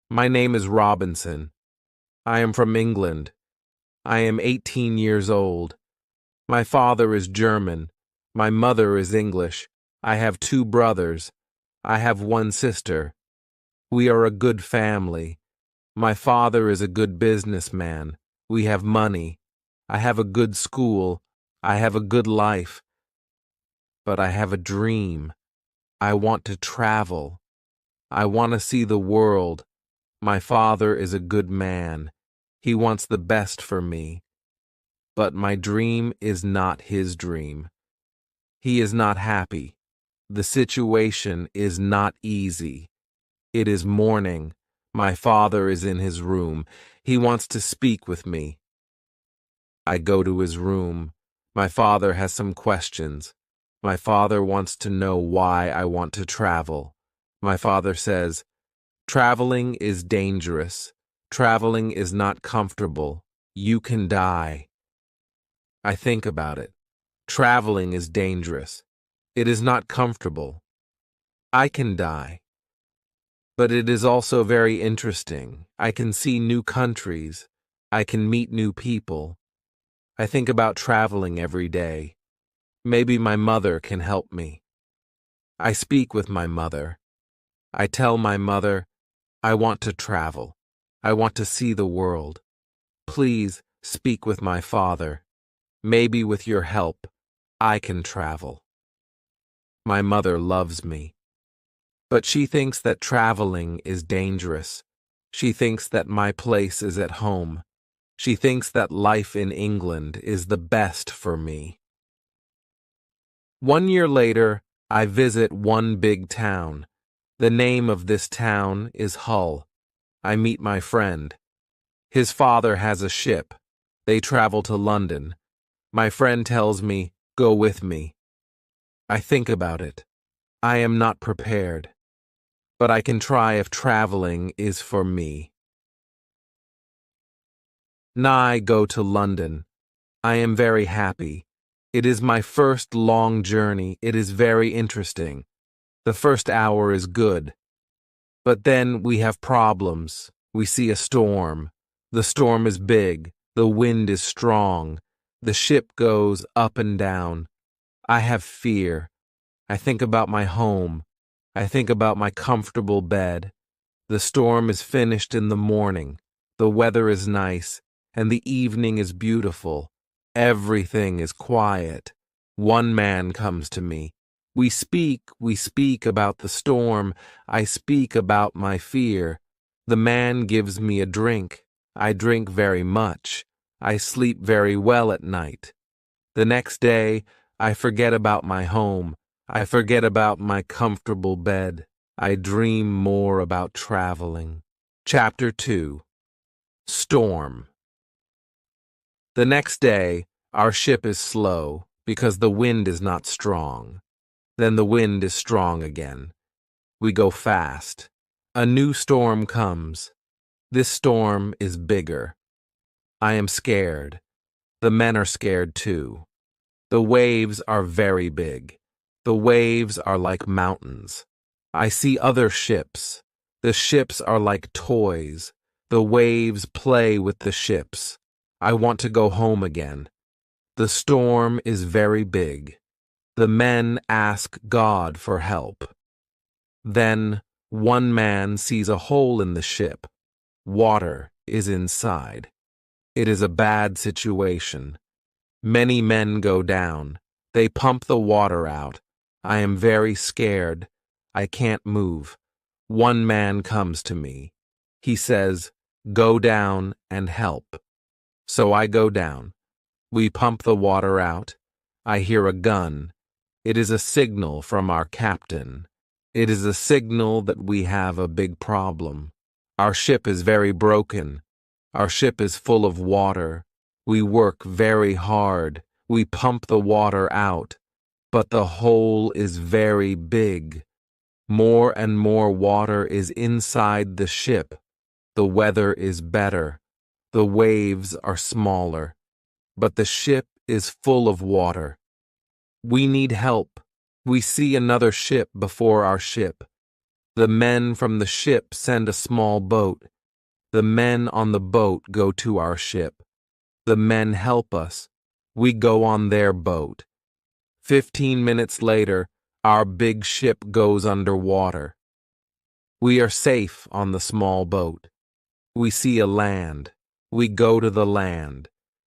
My name is Robinson. I am from England. I am 18 years old. My father is German. My mother is English. I have two brothers. I have one sister. We are a good family. My father is a good businessman. We have money. I have a good school. I have a good life. But I have a dream. I want to travel. I want to see the world. My father is a good man. He wants the best for me. But my dream is not his dream. He is not happy. The situation is not easy. It is morning. My father is in his room. He wants to speak with me. I go to his room. My father has some questions. My father wants to know why I want to travel. My father says, "Traveling is dangerous. Traveling is not comfortable. You can die." I think about it. Traveling is dangerous. It is not comfortable. I can die. But it is also very interesting. I can see new countries. I can meet new people. I think about traveling every day. Maybe my mother can help me. I speak with my mother. I tell my mother, I want to travel. I want to see the world. Please speak with my father. Maybe with your help, I can travel. My mother loves me. But she thinks that traveling is dangerous. She thinks that my place is at home. She thinks that life in England is the best for me. 1 year later, I visit one big town. The name of this town is Hull. I meet my friend. His father has a ship. They travel to London. My friend tells me, "Go with me." I think about it. I am not prepared. But I can try if traveling is for me. I go to London. I am very happy. It is my first long journey. It is very interesting. The first hour is good. But then we have problems. We see a storm. The storm is big. The wind is strong. The ship goes up and down. I have fear. I think about my home. I think about my comfortable bed. The storm is finished in the morning. The weather is nice, and the evening is beautiful. Everything is quiet. One man comes to me. We speak about the storm. I speak about my fear. The man gives me a drink. I drink very much. I sleep very well at night. The next day, I forget about my home. I forget about my comfortable bed. I dream more about traveling. Chapter 2. Storm. The next day, our ship is slow because the wind is not strong. Then the wind is strong again. We go fast. A new storm comes. This storm is bigger. I am scared. The men are scared too. The waves are very big. The waves are like mountains. I see other ships. The ships are like toys. The waves play with the ships. I want to go home again. The storm is very big. The men ask God for help. Then one man sees a hole in the ship. Water is inside. It is a bad situation. Many men go down. They pump the water out. I am very scared. I can't move. One man comes to me. He says, "Go down and help." So I go down. We pump the water out. I hear a gun. It is a signal from our captain. It is a signal that we have a big problem. Our ship is very broken. Our ship is full of water. We work very hard. We pump the water out. But the hole is very big. More and more water is inside the ship. The weather is better. The waves are smaller. But the ship is full of water. We need help. We see another ship before our ship. The men from the ship send a small boat. The men on the boat go to our ship. The men help us. We go on their boat. 15 minutes later, our big ship goes underwater. We are safe on the small boat. We see a land. We go to the land.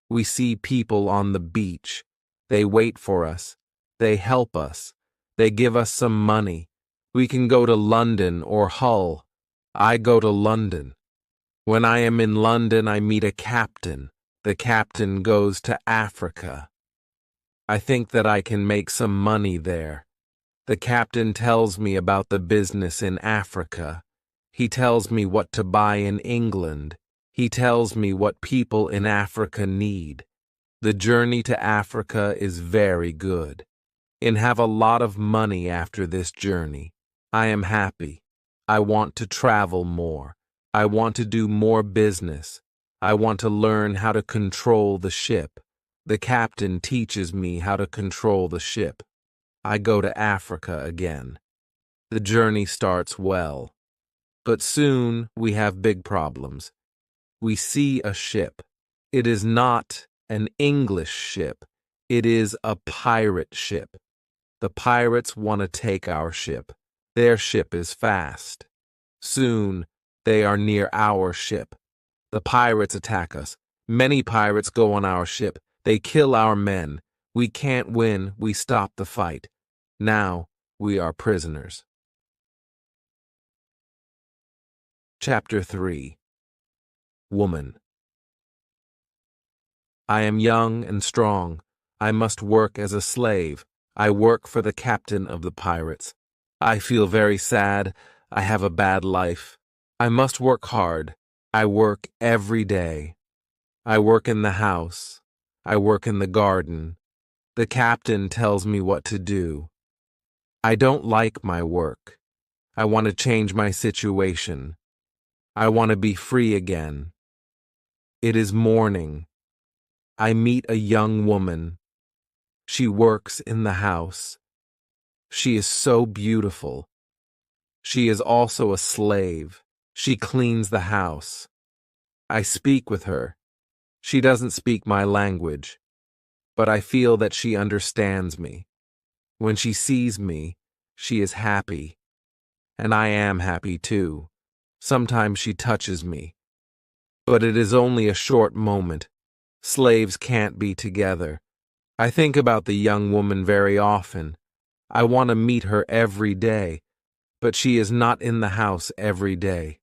We see people on the beach. They wait for us. They help us. They give us some money. We can go to London or Hull. I go to London. When I am in London, I meet a captain. The captain goes to Africa. I think that I can make some money there. The captain tells me about the business in Africa. He tells me what to buy in England. He tells me what people in Africa need. The journey to Africa is very good. And have a lot of money after this journey. I am happy. I want to travel more. I want to do more business. I want to learn how to control the ship. The captain teaches me how to control the ship. I go to Africa again. The journey starts well. But soon we have big problems. We see a ship. It is not an English ship. It is a pirate ship. The pirates want to take our ship. Their ship is fast. Soon they are near our ship. The pirates attack us. Many pirates go on our ship. They kill our men. We can't win. We stop the fight. Now we are prisoners. Chapter 3. Woman. I am young and strong. I must work as a slave. I work for the captain of the pirates. I feel very sad. I have a bad life. I must work hard. I work every day. I work in the house. I work in the garden. The captain tells me what to do. I don't like my work. I want to change my situation. I want to be free again. It is morning. I meet a young woman. She works in the house. She is so beautiful. She is also a slave. She cleans the house. I speak with her. She doesn't speak my language, but I feel that she understands me. When she sees me, she is happy. And I am happy too. Sometimes she touches me. But it is only a short moment. Slaves can't be together. I think about the young woman very often. I want to meet her every day, but she is not in the house every day.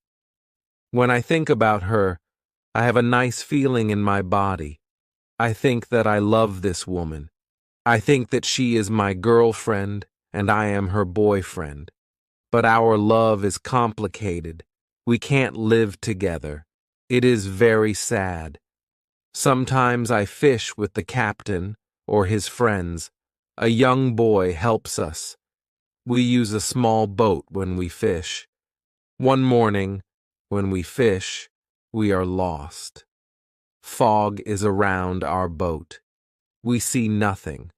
When I think about her, I have a nice feeling in my body. I think that I love this woman. I think that she is my girlfriend and I am her boyfriend. But our love is complicated. We can't live together. It is very sad. Sometimes I fish with the captain or his friends. A young boy helps us. We use a small boat when we fish. One morning, when we fish, we are lost. Fog is around our boat. We see nothing.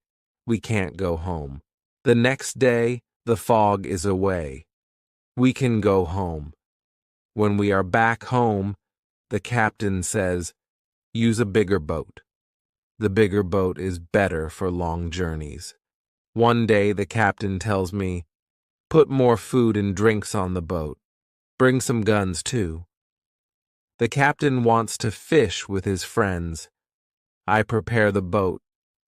We can't go home. The next day, the fog is away. We can go home. When we are back home, the captain says, use a bigger boat. The bigger boat is better for long journeys. One day the captain tells me, put more food and drinks on the boat. Bring some guns too. The captain wants to fish with his friends. I prepare the boat.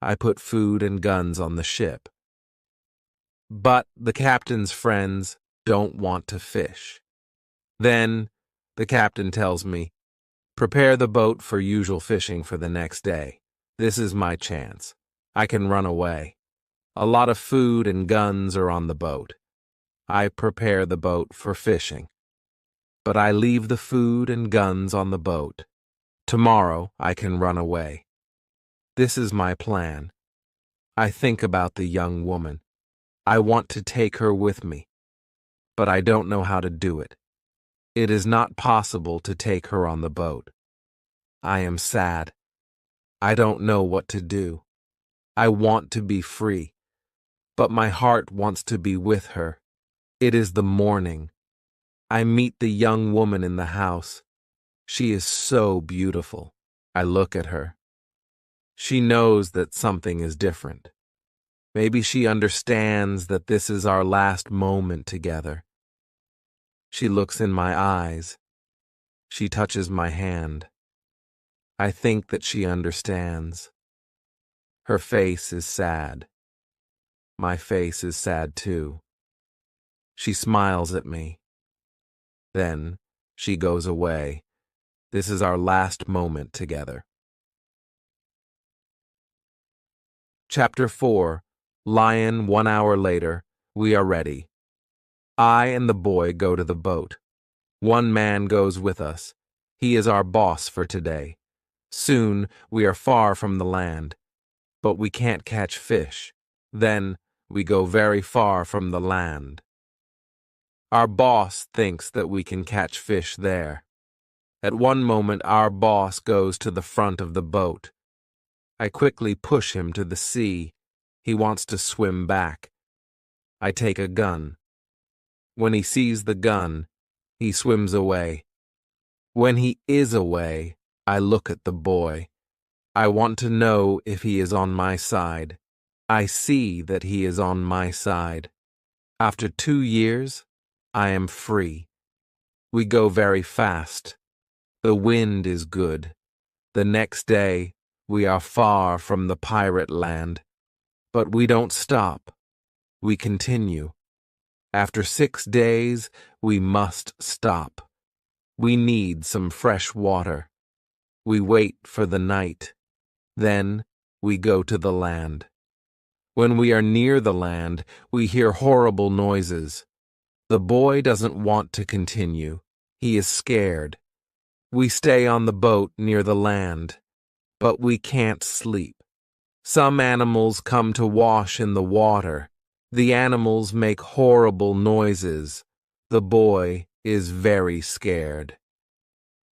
I put food and guns on the ship. But the captain's friends don't want to fish. Then the captain tells me, prepare the boat for usual fishing for the next day. This is my chance. I can run away. A lot of food and guns are on the boat. I prepare the boat for fishing. But I leave the food and guns on the boat. Tomorrow I can run away. This is my plan. I think about the young woman. I want to take her with me, but I don't know how to do it. It is not possible to take her on the boat. I am sad. I don't know what to do. I want to be free, but my heart wants to be with her. It is the morning. I meet the young woman in the house. She is so beautiful. I look at her. She knows that something is different. Maybe she understands that this is our last moment together. She looks in my eyes. She touches my hand. I think that she understands. Her face is sad. My face is sad too. She smiles at me. Then she goes away. This is our last moment together. Chapter 4. Lion. 1 hour later. We are ready. I and the boy go to the boat. One man goes with us. He is our boss for today. Soon we are far from the land, but we can't catch fish. Then we go very far from the land. Our boss thinks that we can catch fish there. At one moment, our boss goes to the front of the boat. I quickly push him to the sea. He wants to swim back. I take a gun. When he sees the gun, he swims away. When he is away, I look at the boy. I want to know if he is on my side. I see that he is on my side. After 2 years, I am free. We go very fast. The wind is good. The next day, we are far from the pirate land. But we don't stop. We continue. After 6 days, we must stop. We need some fresh water. We wait for the night. Then we go to the land. When we are near the land, we hear horrible noises. The boy doesn't want to continue. He is scared. We stay on the boat near the land, but we can't sleep. Some animals come to wash in the water. The animals make horrible noises. The boy is very scared.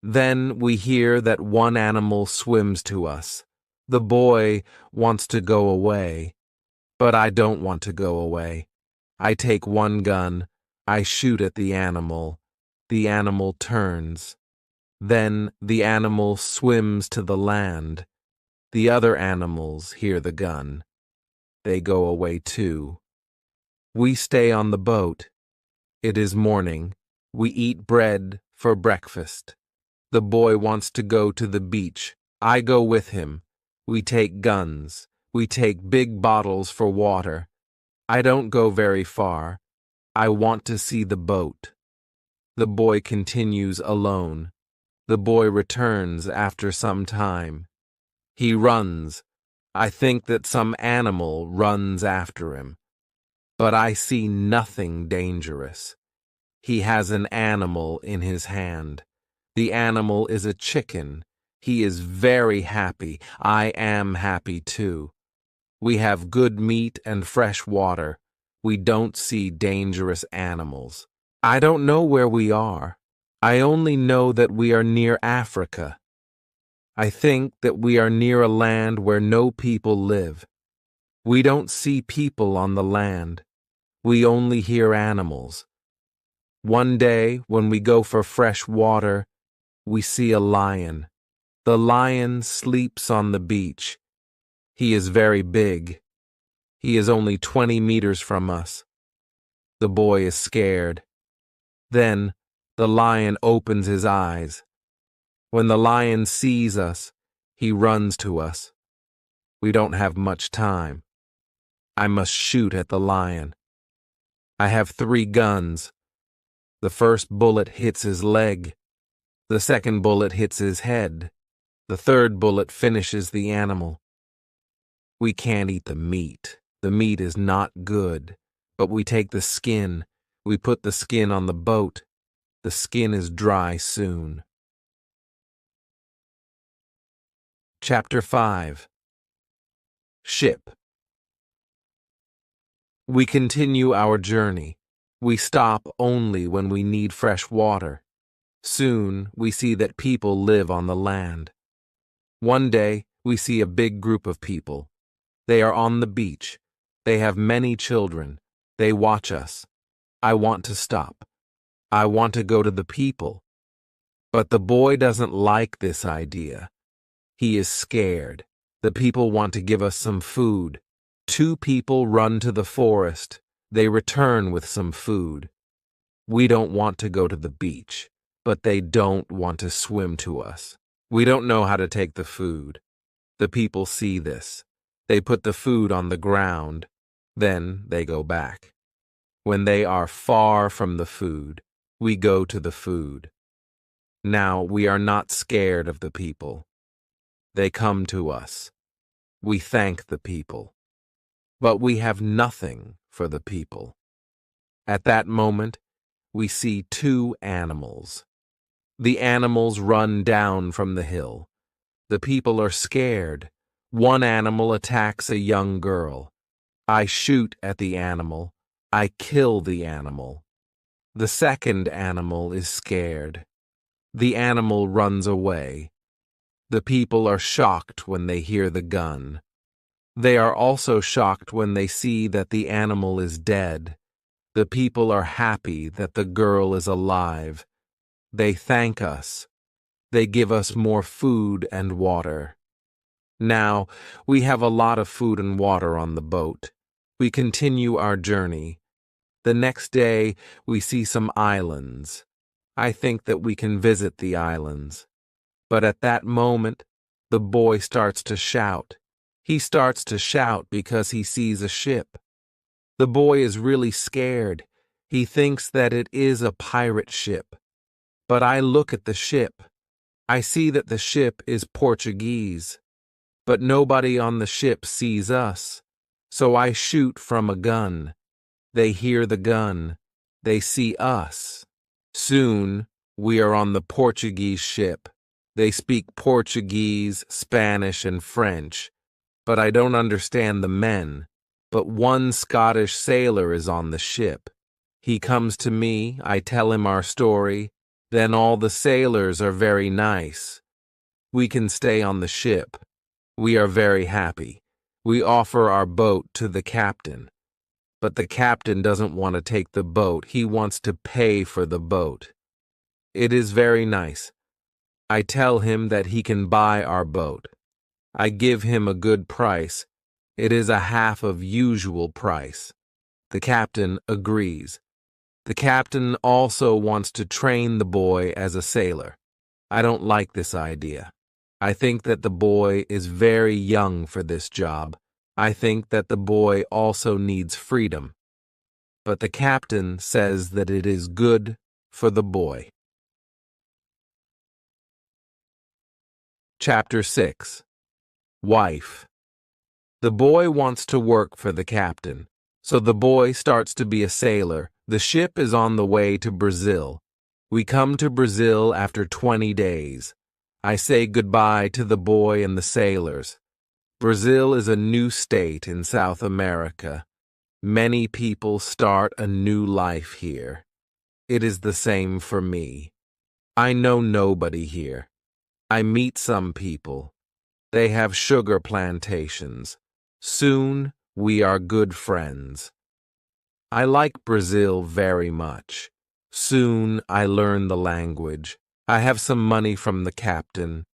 Then we hear that one animal swims to us. The boy wants to go away, but I don't want to go away. I take one gun. I shoot at the animal. The animal turns. Then the animal swims to the land. The other animals hear the gun. They go away too. We stay on the boat. It is morning. We eat bread for breakfast. The boy wants to go to the beach. I go with him. We take guns. We take big bottles for water. I don't go very far. I want to see the boat. The boy continues alone. The boy returns after some time. He runs. I think that some animal runs after him. But I see nothing dangerous. He has an animal in his hand. The animal is a chicken. He is very happy. I am happy too. We have good meat and fresh water. We don't see dangerous animals. I don't know where we are. I only know that we are near Africa. I think that we are near a land where no people live. We don't see people on the land. We only hear animals. One day, when we go for fresh water, we see a lion. The lion sleeps on the beach. He is very big. He is only 20 meters from us. The boy is scared. Then the lion opens his eyes. When the lion sees us, he runs to us. We don't have much time. I must shoot at the lion. I have 3 guns. The first bullet hits his leg. The second bullet hits his head. The third bullet finishes the animal. We can't eat the meat. The meat is not good. But we take the skin. We put the skin on the boat. The skin is dry soon. Chapter 5. Ship. We continue our journey. We stop only when we need fresh water. Soon we see that people live on the land. One day we see a big group of people. They are on the beach. They have many children. They watch us. I want to stop. I want to go to the people. But the boy doesn't like this idea. He is scared. The people want to give us some food. Two people run to the forest. They return with some food. We don't want to go to the beach, but they don't want to swim to us. We don't know how to take the food. The people see this. They put the food on the ground. Then they go back. When they are far from the food, we go to the food. Now we are not scared of the people. They come to us. We thank the people. But we have nothing for the people. At that moment, we see two animals. The animals run down from the hill. The people are scared. One animal attacks a young girl. I shoot at the animal. I kill the animal. The second animal is scared. The animal runs away. The people are shocked when they hear the gun. They are also shocked when they see that the animal is dead. The people are happy that the girl is alive. They thank us. They give us more food and water. Now, we have a lot of food and water on the boat. We continue our journey. The next day, we see some islands. I think that we can visit the islands. But at that moment, the boy starts to shout. He starts to shout because he sees a ship. The boy is really scared. He thinks that it is a pirate ship. But I look at the ship. I see that the ship is Portuguese. But nobody on the ship sees us. So I shoot from a gun. They hear the gun. They see us. Soon, we are on the Portuguese ship. They speak Portuguese, Spanish, and French. But I don't understand the men. But one Scottish sailor is on the ship. He comes to me, I tell him our story. Then all the sailors are very nice. We can stay on the ship. We are very happy. We offer our boat to the captain. But the captain doesn't want to take the boat. He wants to pay for the boat. It is very nice. I tell him that he can buy our boat. I give him a good price. It is a half of usual price. The captain agrees. The captain also wants to train the boy as a sailor. I don't like this idea. I think that the boy is very young for this job. I think that the boy also needs freedom. But the captain says that it is good for the boy. Chapter 6. Wife. The boy wants to work for the captain, so the boy starts to be a sailor. The ship is on the way to Brazil. We come to Brazil after 20 days. I say goodbye to the boy and the sailors. Brazil is a new state in South America. Many people start a new life here. It is the same for me. I know nobody here. I meet some people. They have sugar plantations. Soon we are good friends. I like Brazil very much. Soon I learn the language. I have some money from the captain.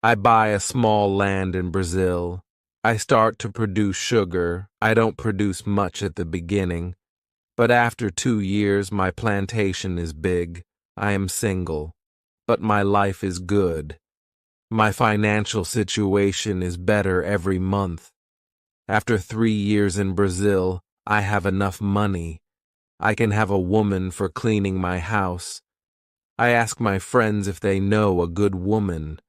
I buy a small land in Brazil. I start to produce sugar. I don't produce much at the beginning. But after 2 years, my plantation is big. I am single. But my life is good. My financial situation is better every month. After 3 years in Brazil, I have enough money. I can have a woman for cleaning my house. I ask my friends if they know a good woman.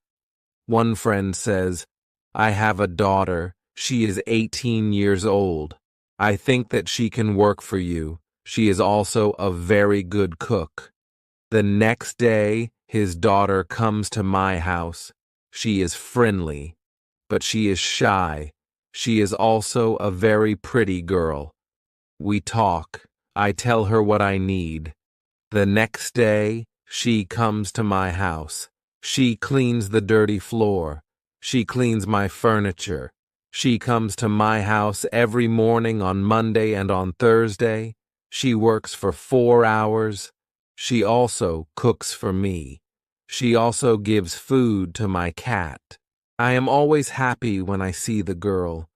One friend says, I have a daughter. She is 18 years old. I think that she can work for you. She is also a very good cook. The next day, his daughter comes to my house. She is friendly, but she is shy. She is also a very pretty girl. We talk. I tell her what I need. The next day, she comes to my house. She cleans the dirty floor. She cleans my furniture. She comes to my house every morning on Monday and on Thursday. She works for 4 hours. She also cooks for me. She also gives food to my cat. I am always happy when I see the girl.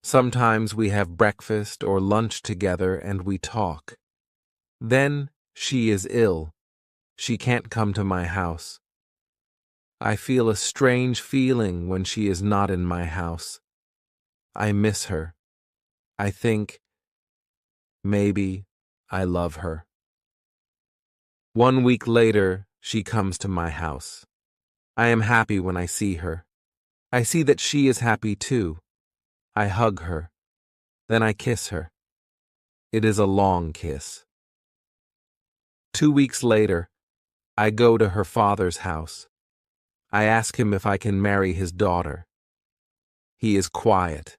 Sometimes we have breakfast or lunch together and we talk. Then she is ill. She can't come to my house. I feel a strange feeling when she is not in my house. I miss her. I think maybe I love her. 1 week later, she comes to my house. I am happy when I see her. I see that she is happy too. I hug her. Then I kiss her. It is a long kiss. 2 weeks later, I go to her father's house. I ask him if I can marry his daughter. He is quiet.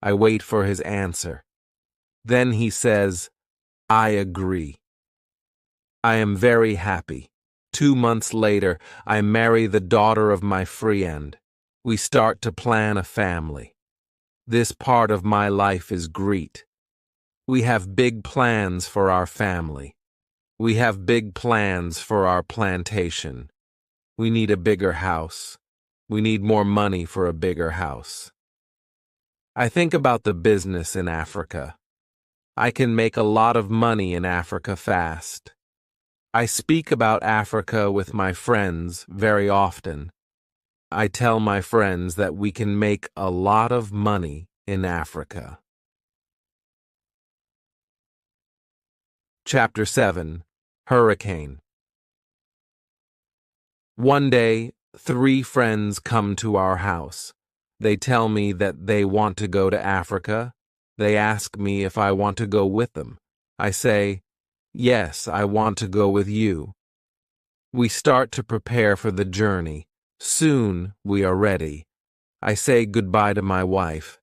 I wait for his answer. Then he says, I agree. I am very happy. 2 months later, I marry the daughter of my friend. We start to plan a family. This part of my life is great. We have big plans for our family. We have big plans for our plantation. We need a bigger house. We need more money for a bigger house. I think about the business in Africa. I can make a lot of money in Africa fast. I speak about Africa with my friends very often. I tell my friends that we can make a lot of money in Africa. Chapter 7. Hurricane. One day, 3 friends come to our house. They tell me that they want to go to Africa. They ask me if I want to go with them. I say, yes, I want to go with you. We start to prepare for the journey. Soon we are ready. I say goodbye to my wife.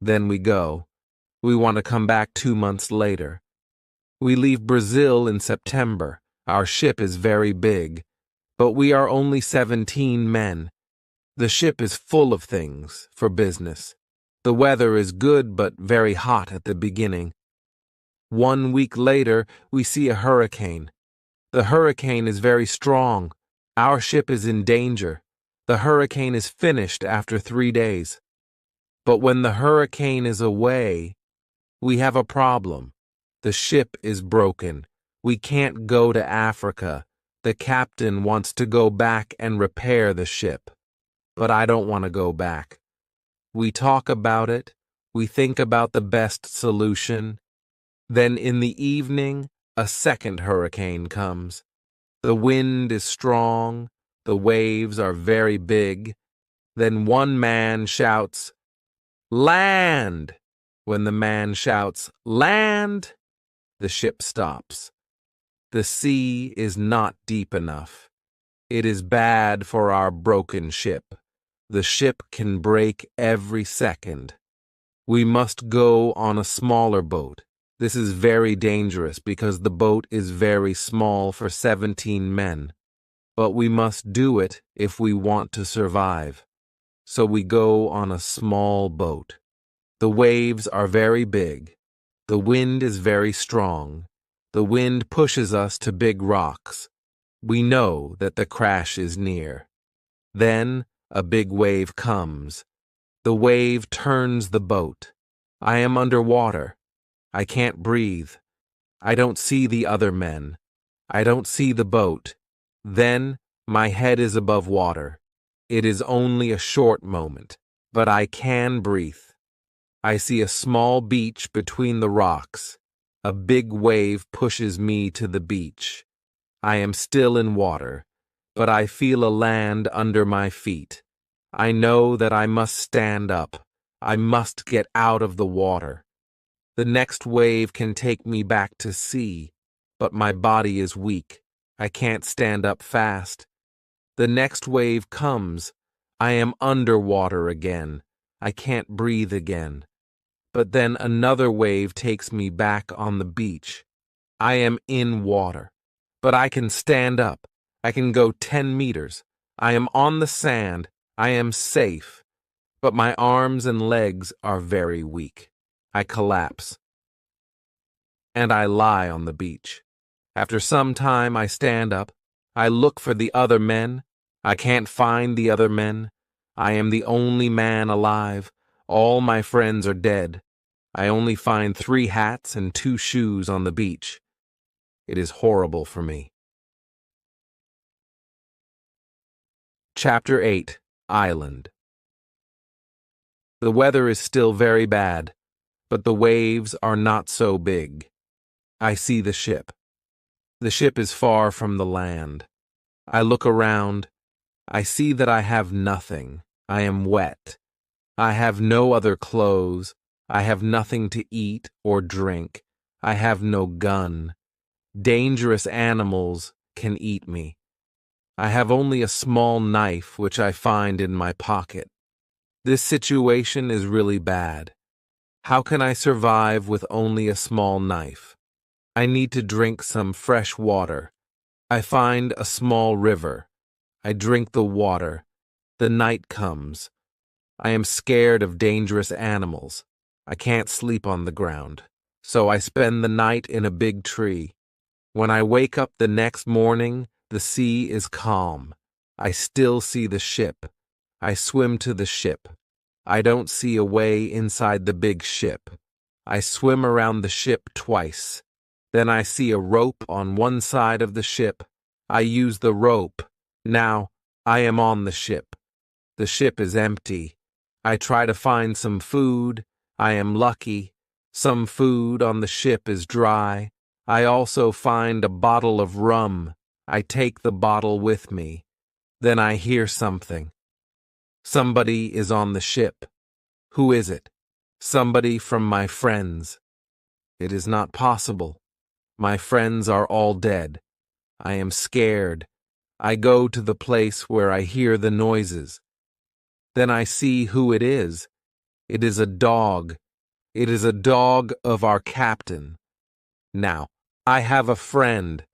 Then we go. We want to come back 2 months later. We leave Brazil in September. Our ship is very big, but we are only 17 men. The ship is full of things for business. The weather is good but very hot at the beginning. 1 week later, we see a hurricane. The hurricane is very strong. Our ship is in danger. The hurricane is finished after 3 days. But when the hurricane is away, we have a problem. The ship is broken. We can't go to Africa. The captain wants to go back and repair the ship. But I don't want to go back. We talk about it. We think about the best solution. Then in the evening, a second hurricane comes. The wind is strong. The waves are very big. Then one man shouts, "Land!" When the man shouts, "Land!" the ship stops. The sea is not deep enough. It is bad for our broken ship. The ship can break every second. We must go on a smaller boat. This is very dangerous because the boat is very small for 17 men. But we must do it if we want to survive. So we go on a small boat. The waves are very big. The wind is very strong. The wind pushes us to big rocks. We know that the crash is near. Then a big wave comes. The wave turns the boat. I am underwater. I can't breathe. I don't see the other men. I don't see the boat. Then my head is above water. It is only a short moment, but I can breathe. I see a small beach between the rocks. A big wave pushes me to the beach. I am still in water, but I feel a land under my feet. I know that I must stand up. I must get out of the water. The next wave can take me back to sea, but my body is weak. I can't stand up fast. The next wave comes. I am underwater again. I can't breathe again. But then another wave takes me back on the beach. I am in water, but I can stand up. I can go 10 meters. I am on the sand. I am safe. But my arms and legs are very weak. I collapse. And I lie on the beach. After some time, I stand up. I look for the other men. I can't find the other men. I am the only man alive. All my friends are dead. I only find 3 hats and 2 shoes on the beach. It is horrible for me. Chapter 8. Island. The weather is still very bad, but the waves are not so big. I see the ship. The ship is far from the land. I look around. I see that I have nothing. I am wet. I have no other clothes. I have nothing to eat or drink. I have no gun. Dangerous animals can eat me. I have only a small knife which I find in my pocket. This situation is really bad. How can I survive with only a small knife? I need to drink some fresh water. I find a small river. I drink the water. The night comes. I am scared of dangerous animals. I can't sleep on the ground, so I spend the night in a big tree. When I wake up the next morning, the sea is calm. I still see the ship. I swim to the ship. I don't see a way inside the big ship. I swim around the ship twice. Then I see a rope on one side of the ship. I use the rope. Now I am on the ship. The ship is empty. I try to find some food. I am lucky. Some food on the ship is dry. I also find a bottle of rum. I take the bottle with me. Then I hear something. Somebody is on the ship. Who is it? Somebody from my friends. It is not possible. My friends are all dead. I am scared. I go to the place where I hear the noises. Then I see who it is. It is a dog. It is a dog of our captain. Now, I have a friend.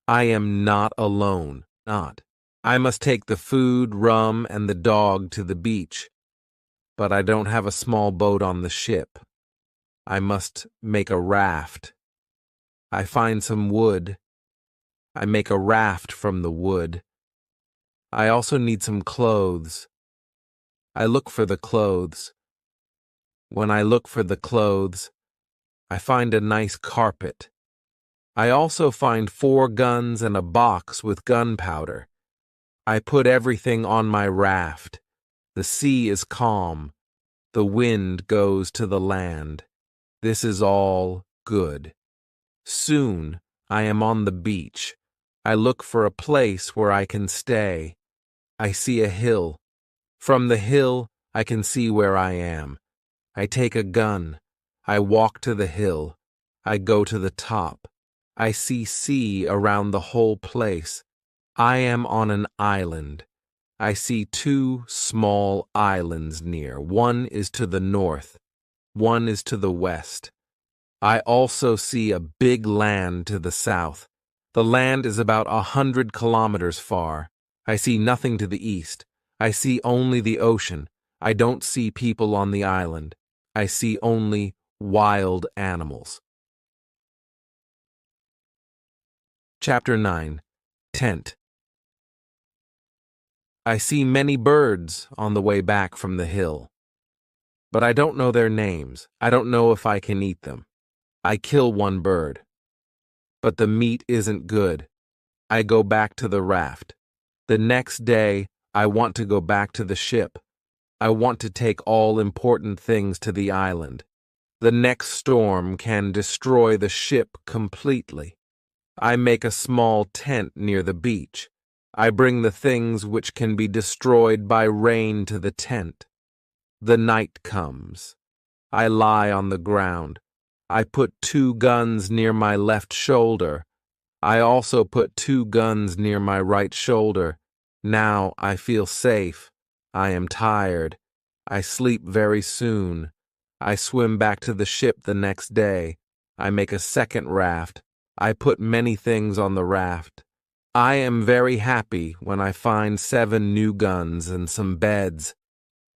I am not alone. Not. I must take the food, rum, and the dog to the beach. But I don't have a small boat on the ship. I must make a raft. I find some wood. I make a raft from the wood. I also need some clothes. I look for the clothes. When I look for the clothes, I find a nice carpet. I also find 4 guns and a box with gunpowder. I put everything on my raft. The sea is calm. The wind goes to the land. This is all good. Soon I am on the beach. I look for a place where I can stay. I see a hill. From the hill, I can see where I am. I take a gun. I walk to the hill. I go to the top. I see sea around the whole place. I am on an island. I see 2 small islands near. One is to the north. One is to the west. I also see a big land to the south. The land is about 100 kilometers far. I see nothing to the east. I see only the ocean. I don't see people on the island. I see only wild animals. Chapter 9. Tent. I see many birds on the way back from the hill. But I don't know their names. I don't know if I can eat them. I kill one bird. But the meat isn't good. I go back to the raft. The next day, I want to go back to the ship. I want to take all important things to the island. The next storm can destroy the ship completely. I make a small tent near the beach. I bring the things which can be destroyed by rain to the tent. The night comes. I lie on the ground. I put 2 guns near my left shoulder. I also put 2 guns near my right shoulder. Now I feel safe. I am tired. I sleep very soon. I swim back to the ship the next day. I make a second raft. I put many things on the raft. I am very happy when I find 7 new guns and some beds.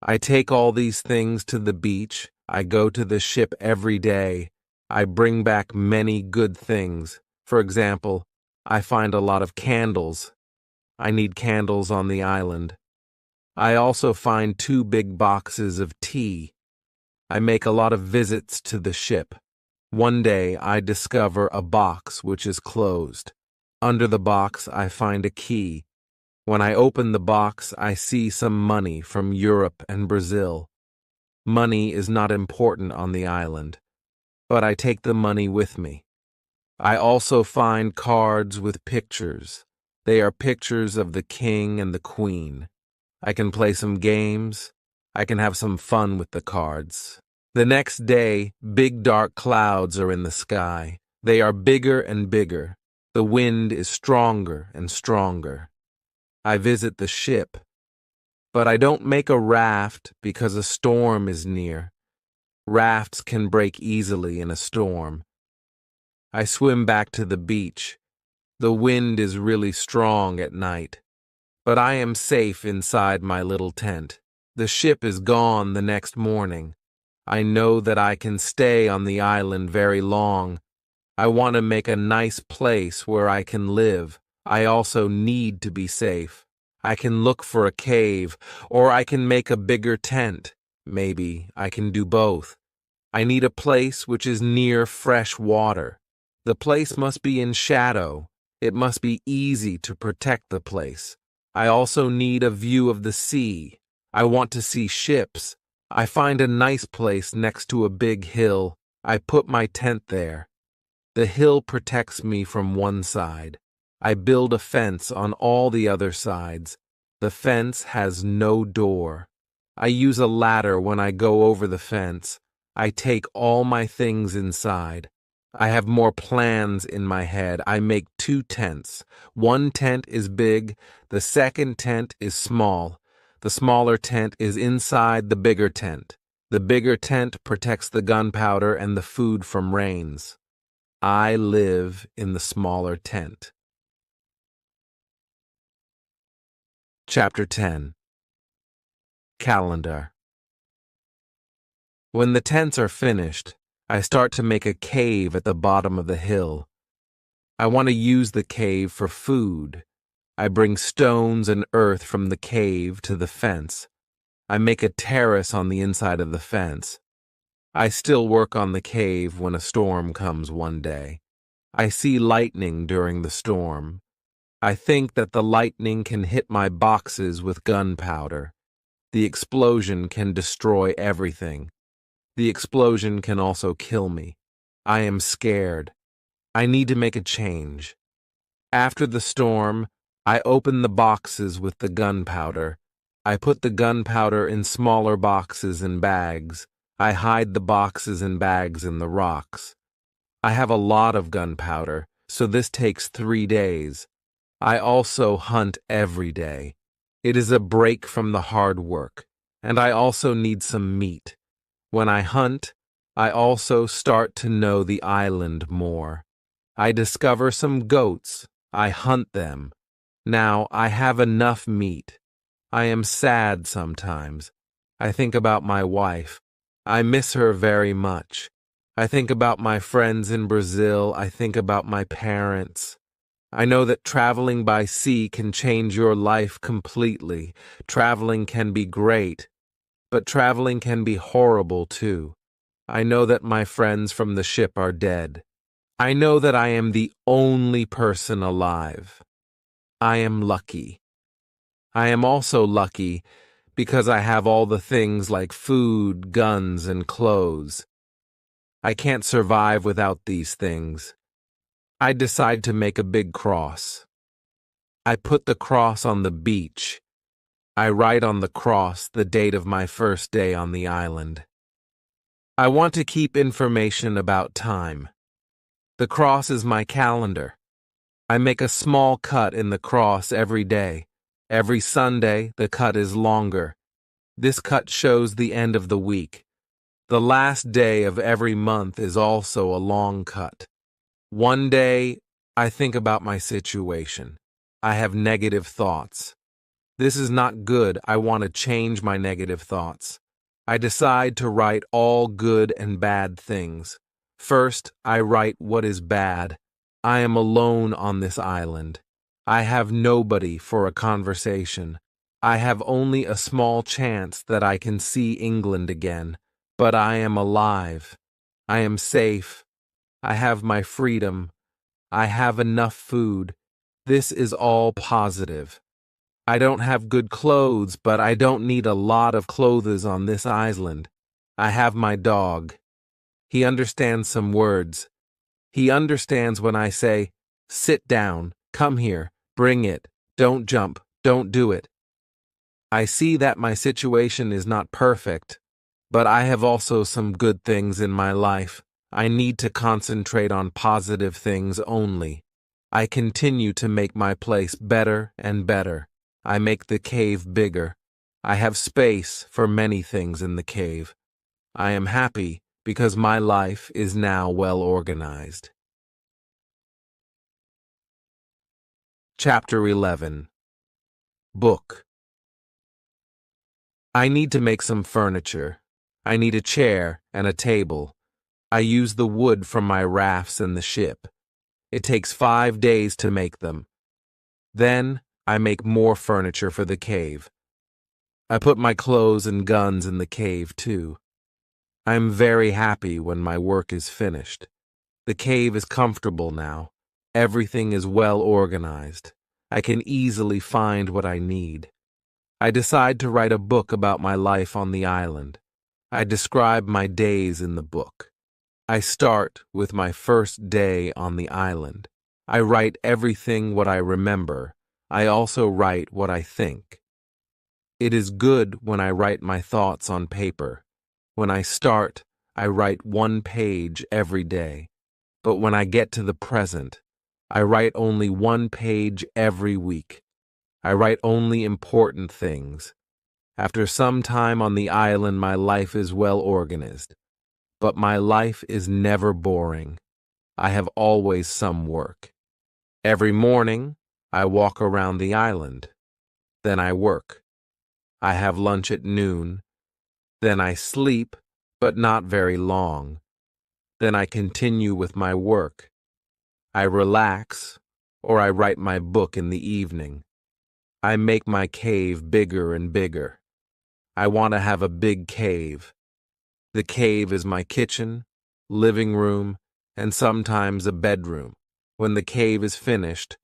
I take all these things to the beach. I go to the ship every day. I bring back many good things. For example, I find a lot of candles. I need candles on the island. I also find 2 big boxes of tea. I make a lot of visits to the ship. One day I discover a box which is closed. Under the box I find a key. When I open the box, I see some money from Europe and Brazil. Money is not important on the island, but I take the money with me. I also find cards with pictures. They are pictures of the king and the queen. I can play some games. I can have some fun with the cards. The next day, big dark clouds are in the sky. They are bigger and bigger. The wind is stronger and stronger. I visit the ship, but I don't make a raft because a storm is near. Rafts can break easily in a storm. I swim back to the beach. The wind is really strong at night, but I am safe inside my little tent. The ship is gone the next morning. I know that I can stay on the island very long. I want to make a nice place where I can live. I also need to be safe. I can look for a cave, or I can make a bigger tent. Maybe I can do both. I need a place which is near fresh water. The place must be in shadow. It must be easy to protect the place. I also need a view of the sea. I want to see ships. I find a nice place next to a big hill. I put my tent there. The hill protects me from one side. I build a fence on all the other sides. The fence has no door. I use a ladder when I go over the fence. I take all my things inside. I have more plans in my head. I make 2 tents. One tent is big. The second tent is small. The smaller tent is inside the bigger tent. The bigger tent protects the gunpowder and the food from rains. I live in the smaller tent. Chapter 10. Calendar. When the tents are finished, I start to make a cave at the bottom of the hill. I want to use the cave for food. I bring stones and earth from the cave to the fence. I make a terrace on the inside of the fence. I still work on the cave when a storm comes one day. I see lightning during the storm. I think that the lightning can hit my boxes with gunpowder. The explosion can destroy everything. The explosion can also kill me. I am scared. I need to make a change. After the storm, I open the boxes with the gunpowder. I put the gunpowder in smaller boxes and bags. I hide the boxes and bags in the rocks. I have a lot of gunpowder, so this takes 3 days. I also hunt every day. It is a break from the hard work, and I also need some meat. When I hunt, I also start to know the island more. I discover some goats. I hunt them. Now I have enough meat. I am sad sometimes. I think about my wife. I miss her very much. I think about my friends in Brazil. I think about my parents. I know that traveling by sea can change your life completely. Traveling can be great, but traveling can be horrible too. I know that my friends from the ship are dead. I know that I am the only person alive. I am lucky. I am also lucky because I have all the things like food, guns, and clothes. I can't survive without these things. I decide to make a big cross. I put the cross on the beach. I write on the cross the date of my first day on the island. I want to keep information about time. The cross is my calendar. I make a small cut in the cross every day. Every Sunday, the cut is longer. This cut shows the end of the week. The last day of every month is also a long cut. One day, I think about my situation. I have negative thoughts. This is not good. I want to change my negative thoughts. I decide to write all good and bad things. First, I write what is bad. I am alone on this island. I have nobody for a conversation. I have only a small chance that I can see England again, but I am alive. I am safe. I have my freedom. I have enough food. This is all positive. I don't have good clothes, but I don't need a lot of clothes on this island. I have my dog. He understands some words. He understands when I say, "Sit down, come here, bring it, don't jump, don't do it." I see that my situation is not perfect, but I have also some good things in my life. I need to concentrate on positive things only. I continue to make my place better and better. I make the cave bigger. I have space for many things in the cave. I am happy because my life is now well organized. Chapter 11. Book. I need to make some furniture. I need a chair and a table. I use the wood from my rafts in the ship. It takes 5 days to make them. Then I make more furniture for the cave. I put my clothes and guns in the cave too. I am very happy when my work is finished. The cave is comfortable now. Everything is well organized. I can easily find what I need. I decide to write a book about my life on the island. I describe my days in the book. I start with my first day on the island. I write everything what I remember. I also write what I think. It is good when I write my thoughts on paper. When I start, I write 1 page every day. But when I get to the present, I write only 1 page every week. I write only important things. After some time on the island, my life is well organized. But my life is never boring. I have always some work. Every morning, I walk around the island. Then I work. I have lunch at noon. Then I sleep, but not very long. Then I continue with my work. I relax, or I write my book in the evening. I make my cave bigger and bigger. I want to have a big cave. The cave is my kitchen, living room, and sometimes a bedroom. When the cave is finished,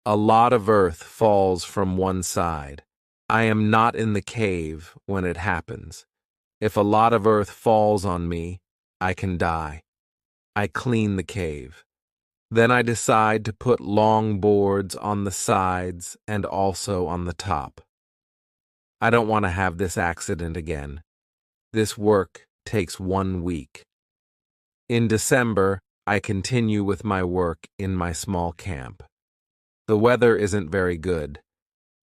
a lot of earth falls from one side. I am not in the cave when it happens. If a lot of earth falls on me, I can die. I clean the cave. Then I decide to put long boards on the sides and also on the top. I don't want to have this accident again. This work takes 1 week. In December, I continue with my work in my small camp. The weather isn't very good.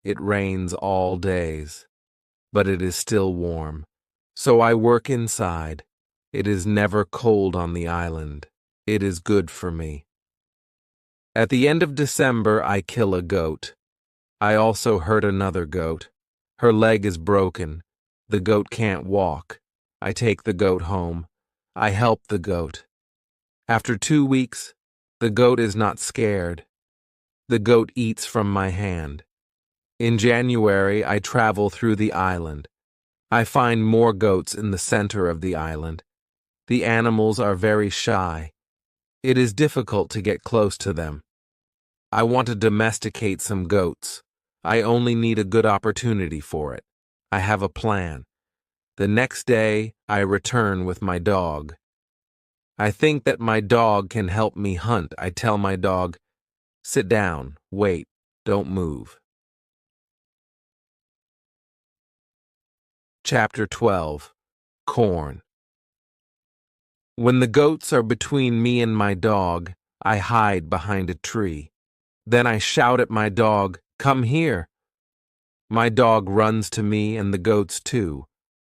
It rains all days, but it is still warm. So I work inside. It is never cold on the island. It is good for me. At the end of December, I kill a goat. I also hurt another goat. Her leg is broken. The goat can't walk. I take the goat home. I help the goat. After 2 weeks, the goat is not scared. The goat eats from my hand. In January, I travel through the island. I find more goats in the center of the island. The animals are very shy. It is difficult to get close to them. I want to domesticate some goats. I only need a good opportunity for it. I have a plan. The next day, I return with my dog. I think that my dog can help me hunt. I tell my dog, "Sit down, wait, don't move." Chapter 12. Corn. When the goats are between me and my dog, I hide behind a tree. Then I shout at my dog, "Come here." My dog runs to me and the goats too.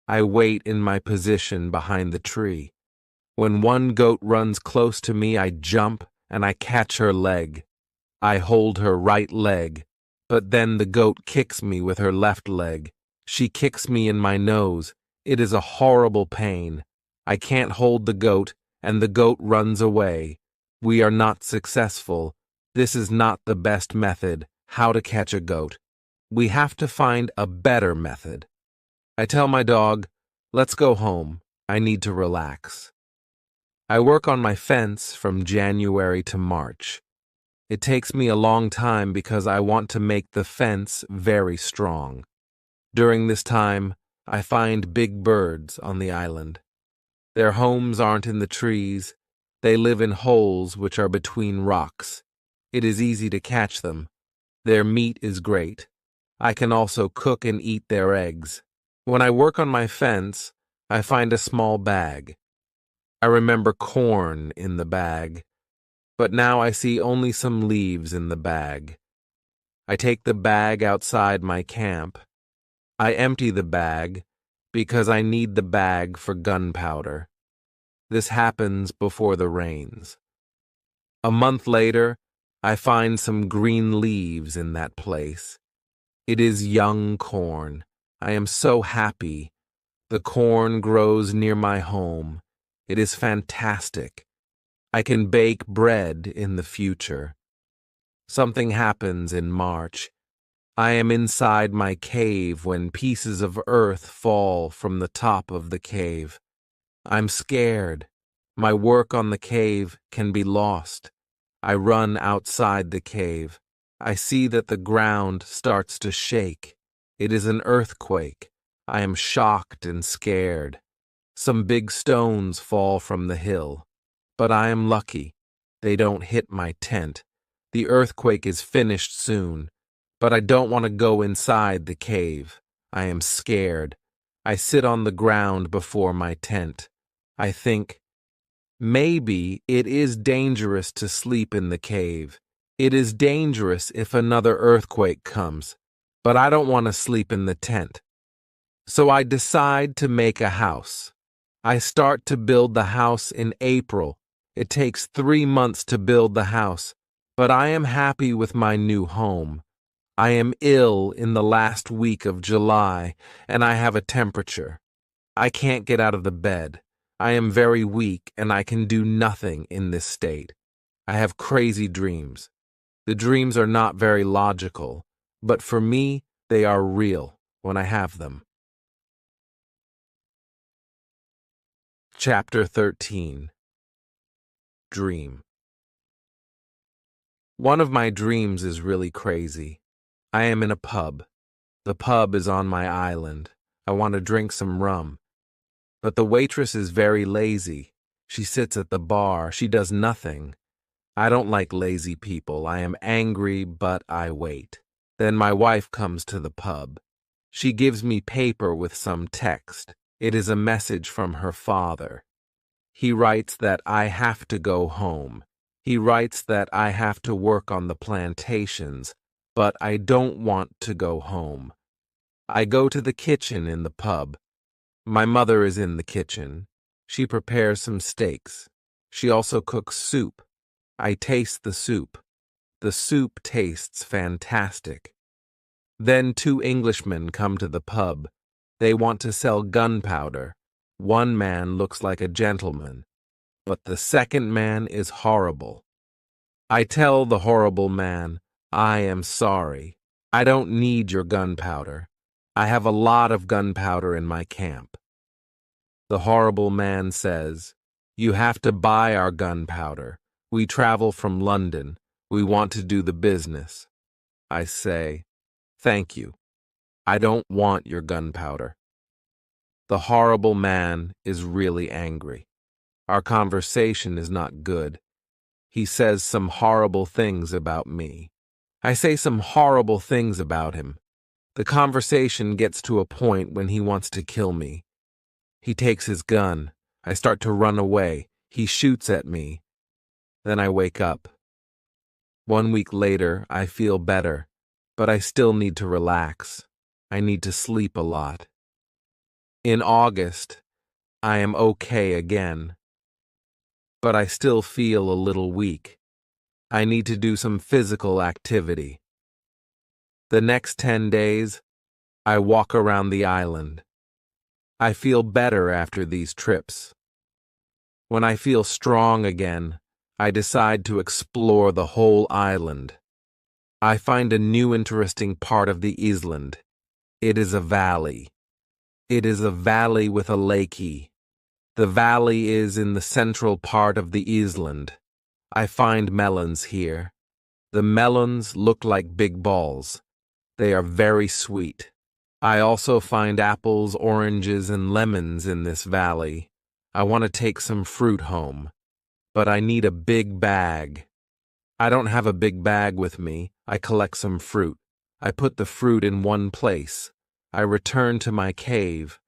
I wait in my position behind the tree. When one goat runs close to me, I jump and I catch her leg. I hold her right leg, but then the goat kicks me with her left leg. She kicks me in my nose. It is a horrible pain. I can't hold the goat, and the goat runs away. We are not successful. This is not the best method, how to catch a goat. We have to find a better method. I tell my dog, let's go home. I need to relax. I work on my fence from January to March. It takes me a long time because I want to make the fence very strong. During this time, I find big birds on the island. Their homes aren't in the trees. They live in holes which are between rocks. It is easy to catch them. Their meat is great. I can also cook and eat their eggs. When I work on my fence, I find a small bag. I remember corn in the bag, but now I see only some leaves in the bag. I take the bag outside my camp. I empty the bag because I need the bag for gunpowder. This happens before the rains. A month later, I find some green leaves in that place. It is young corn. I am so happy. The corn grows near my home. It is fantastic. I can bake bread in the future. Something happens in March. I am inside my cave when pieces of earth fall from the top of the cave. I'm scared. My work on the cave can be lost. I run outside the cave. I see that the ground starts to shake. It is an earthquake. I am shocked and scared. Some big stones fall from the hill. But I am lucky. They don't hit my tent. The earthquake is finished soon. But I don't want to go inside the cave. I am scared. I sit on the ground before my tent. I think, maybe it is dangerous to sleep in the cave. It is dangerous if another earthquake comes. But I don't want to sleep in the tent. So I decide to make a house. I start to build the house in April. It takes 3 months to build the house, but I am happy with my new home. I am ill in the last week of July, and I have a temperature. I can't get out of the bed. I am very weak, and I can do nothing in this state. I have crazy dreams. The dreams are not very logical, but for me, they are real when I have them. Chapter 13. Dream. One of my dreams is really crazy. I am in a pub. The pub is on my island. I want to drink some rum. But the waitress is very lazy. She sits at the bar. She does nothing. I don't like lazy people. I am angry, but I wait. Then my wife comes to the pub. She gives me paper with some text. It is a message from her father. He writes that I have to go home. He writes that I have to work on the plantations, but I don't want to go home. I go to the kitchen in the pub. My mother is in the kitchen. She prepares some steaks. She also cooks soup. I taste the soup. The soup tastes fantastic. Then 2 Englishmen come to the pub. They want to sell gunpowder. One man looks like a gentleman, but the second man is horrible. I tell the horrible man, I am sorry. I don't need your gunpowder. I have a lot of gunpowder in my camp. The horrible man says, you have to buy our gunpowder. We travel from London. We want to do the business. I say, thank you. I don't want your gunpowder. The horrible man is really angry. Our conversation is not good. He says some horrible things about me. I say some horrible things about him. The conversation gets to a point when he wants to kill me. He takes his gun. I start to run away. He shoots at me. Then I wake up. 1 week later, I feel better, but I still need to relax. I need to sleep a lot. In August, I am okay again, but I still feel a little weak. I need to do some physical activity. The next 10 days, I walk around the island. I feel better after these trips. When I feel strong again, I decide to explore the whole island. I find a new interesting part of the island. It is a valley. It is a valley with a lakey. The valley is in the central part of the island. I find melons here. The melons look like big balls. They are very sweet. I also find apples, oranges, and lemons in this valley. I want to take some fruit home, but I need a big bag. I don't have a big bag with me. I collect some fruit. I put the fruit in one place. I return to my cave.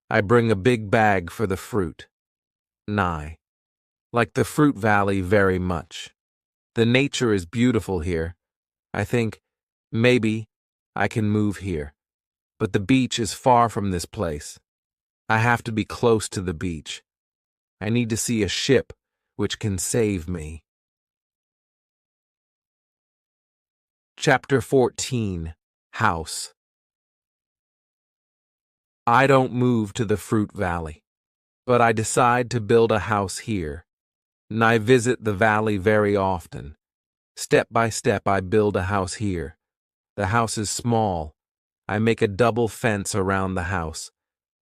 I bring a big bag for the fruit. Nye. Like the fruit valley very much. The nature is beautiful here. I think, maybe, I can move here. But the beach is far from this place. I have to be close to the beach. I need to see a ship which can save me. Chapter 14. House. I don't move to the fruit valley, but I decide to build a house here. And I visit the valley very often. Step by step, I build a house here. The house is small. I make a double fence around the house.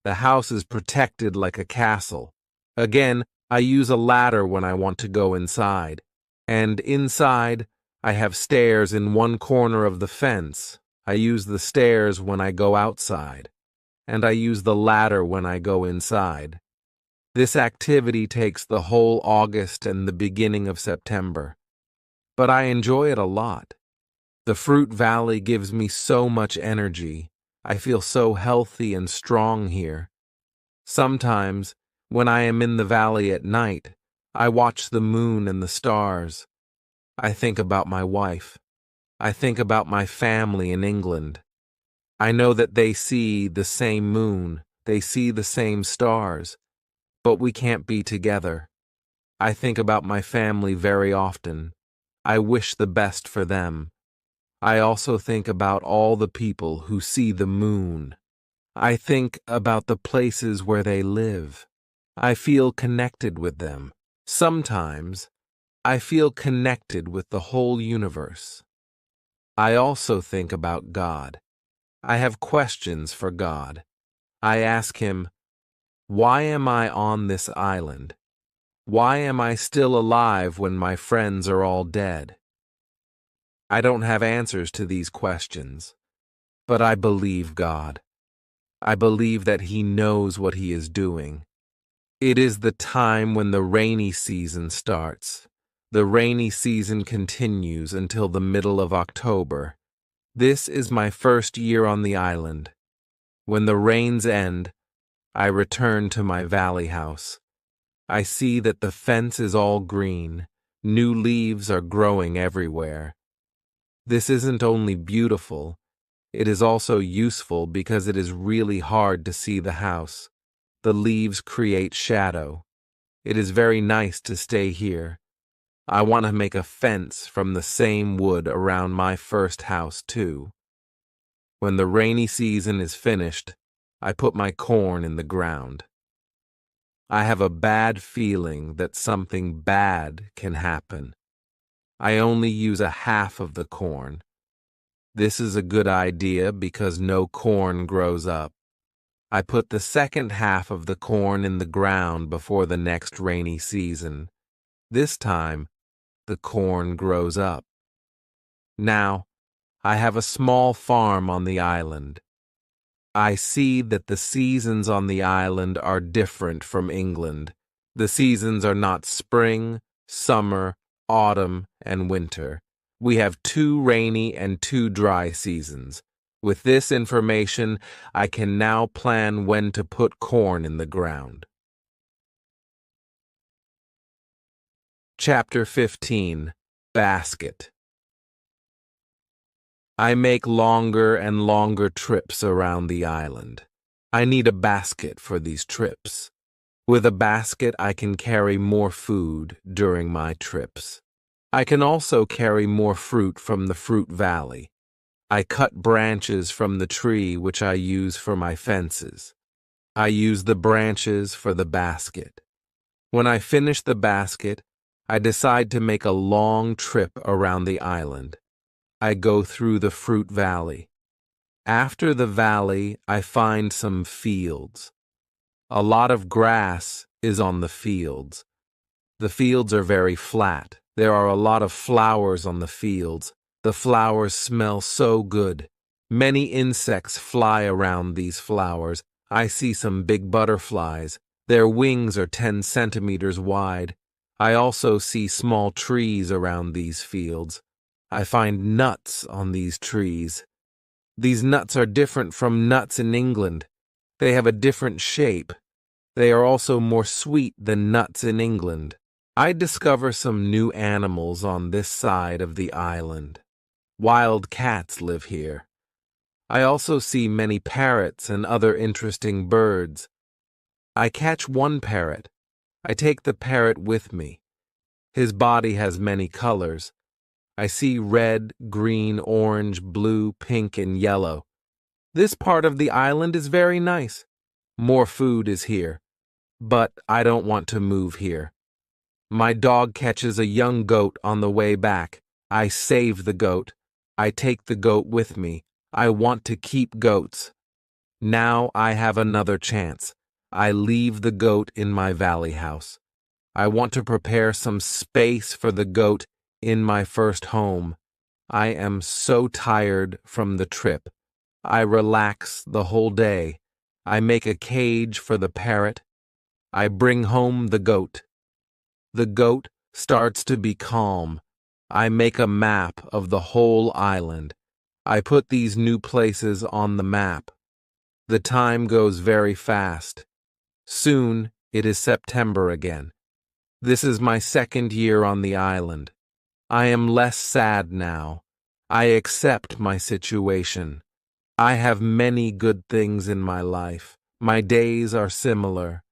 The house is protected like a castle. Again, I use a ladder when I want to go inside. And inside, I have stairs in one corner of the fence. I use the stairs when I go outside. And I use the ladder when I go inside. This activity takes the whole August and the beginning of September. But I enjoy it a lot. The fruit valley gives me so much energy. I feel so healthy and strong here. Sometimes, when I am in the valley at night, I watch the moon and the stars. I think about my wife. I think about my family in England. I know that they see the same moon, they see the same stars, but we can't be together. I think about my family very often. I wish the best for them. I also think about all the people who see the moon. I think about the places where they live. I feel connected with them. Sometimes, I feel connected with the whole universe. I also think about God. I have questions for God. I ask him, why am I on this island? Why am I still alive when my friends are all dead? I don't have answers to these questions, but I believe God. I believe that he knows what he is doing. It is the time when the rainy season starts. The rainy season continues until the middle of October. This is my first year on the island. When the rains end, I return to my valley house. I see that the fence is all green. New leaves are growing everywhere. This isn't only beautiful, it is also useful because it is really hard to see the house. The leaves create shadow. It is very nice to stay here. I want to make a fence from the same wood around my first house, too. When the rainy season is finished, I put my corn in the ground. I have a bad feeling that something bad can happen. I only use a half of the corn. This is a good idea because no corn grows up. I put the second half of the corn in the ground before the next rainy season. This time, the corn grows up. Now, I have a small farm on the island. I see that the seasons on the island are different from England. The seasons are not spring, summer, autumn, and winter. We have 2 rainy and 2 dry seasons. With this information, I can now plan when to put corn in the ground. Chapter 15. Basket. I make longer and longer trips around the island. I need a basket for these trips. With a basket, I can carry more food during my trips. I can also carry more fruit from the fruit valley. I cut branches from the tree which I use for my fences. I use the branches for the basket. When I finish the basket, I decide to make a long trip around the island. I go through the fruit valley. After the valley, I find some fields. A lot of grass is on the fields. The fields are very flat. There are a lot of flowers on the fields. The flowers smell so good. Many insects fly around these flowers. I see some big butterflies. Their wings are 10 centimeters wide. I also see small trees around these fields. I find nuts on these trees. These nuts are different from nuts in England. They have a different shape. They are also more sweet than nuts in England. I discover some new animals on this side of the island. Wild cats live here. I also see many parrots and other interesting birds. I catch one parrot. I take the parrot with me. His body has many colors. I see red, green, orange, blue, pink, and yellow. This part of the island is very nice. More food is here. But I don't want to move here. My dog catches a young goat on the way back. I save the goat. I take the goat with me. I want to keep goats. Now I have another chance. I leave the goat in my valley house. I want to prepare some space for the goat in my first home. I am so tired from the trip. I relax the whole day. I make a cage for the parrot. I bring home the goat. The goat starts to be calm. I make a map of the whole island. I put these new places on the map. The time goes very fast. Soon it is September again. This is my second year on the island. I am less sad now. I accept my situation. I have many good things in my life. My days are similar.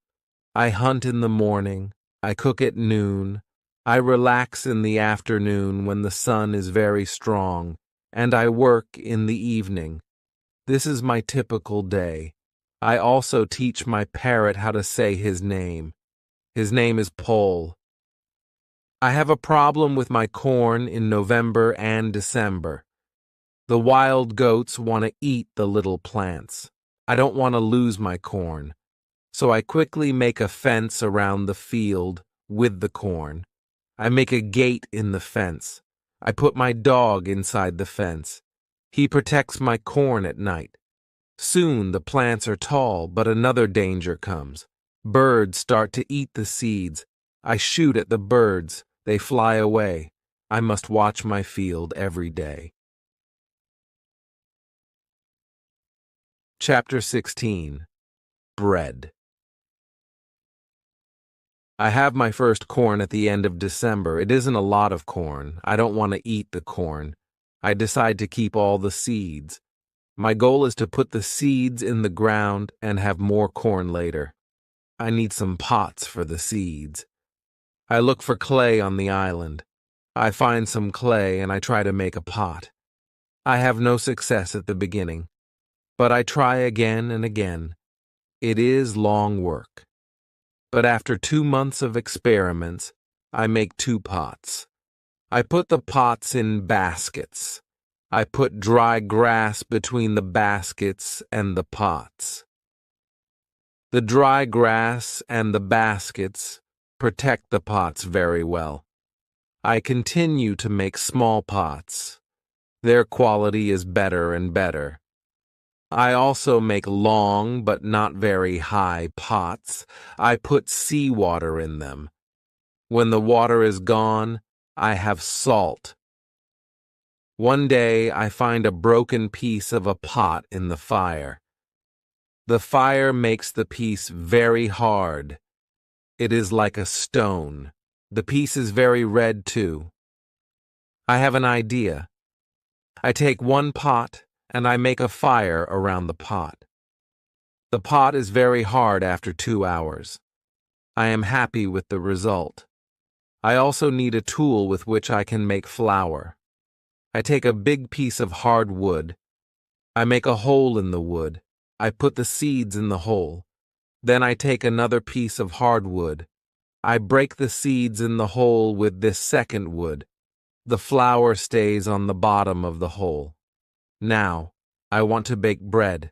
I hunt in the morning. I cook at noon. I relax in the afternoon when the sun is very strong, and I work in the evening. This is my typical day. I also teach my parrot how to say his name. His name is Paul. I have a problem with my corn in November and December. The wild goats want to eat the little plants. I don't want to lose my corn. So I quickly make a fence around the field with the corn. I make a gate in the fence. I put my dog inside the fence. He protects my corn at night. Soon the plants are tall, but another danger comes. Birds start to eat the seeds. I shoot at the birds. They fly away. I must watch my field every day. Chapter 16. Bread. I have my first corn at the end of December. It isn't a lot of corn. I don't want to eat the corn. I decide to keep all the seeds. My goal is to put the seeds in the ground and have more corn later. I need some pots for the seeds. I look for clay on the island. I find some clay and I try to make a pot. I have no success at the beginning, but I try again and again. It is long work. But after 2 months of experiments, I make 2 pots. I put the pots in baskets. I put dry grass between the baskets and the pots. The dry grass and the baskets protect the pots very well. I continue to make small pots. Their quality is better and better. I also make long but not very high pots. I put seawater in them. When the water is gone, I have salt. One day I find a broken piece of a pot in the fire. The fire makes the piece very hard. It is like a stone. The piece is very red too. I have an idea. I take one pot and I make a fire around the pot. The pot is very hard after 2 hours. I am happy with the result. I also need a tool with which I can make flour. I take a big piece of hard wood. I make a hole in the wood. I put the seeds in the hole. Then I take another piece of hard wood. I break the seeds in the hole with this second wood. The flour stays on the bottom of the hole. Now, I want to bake bread.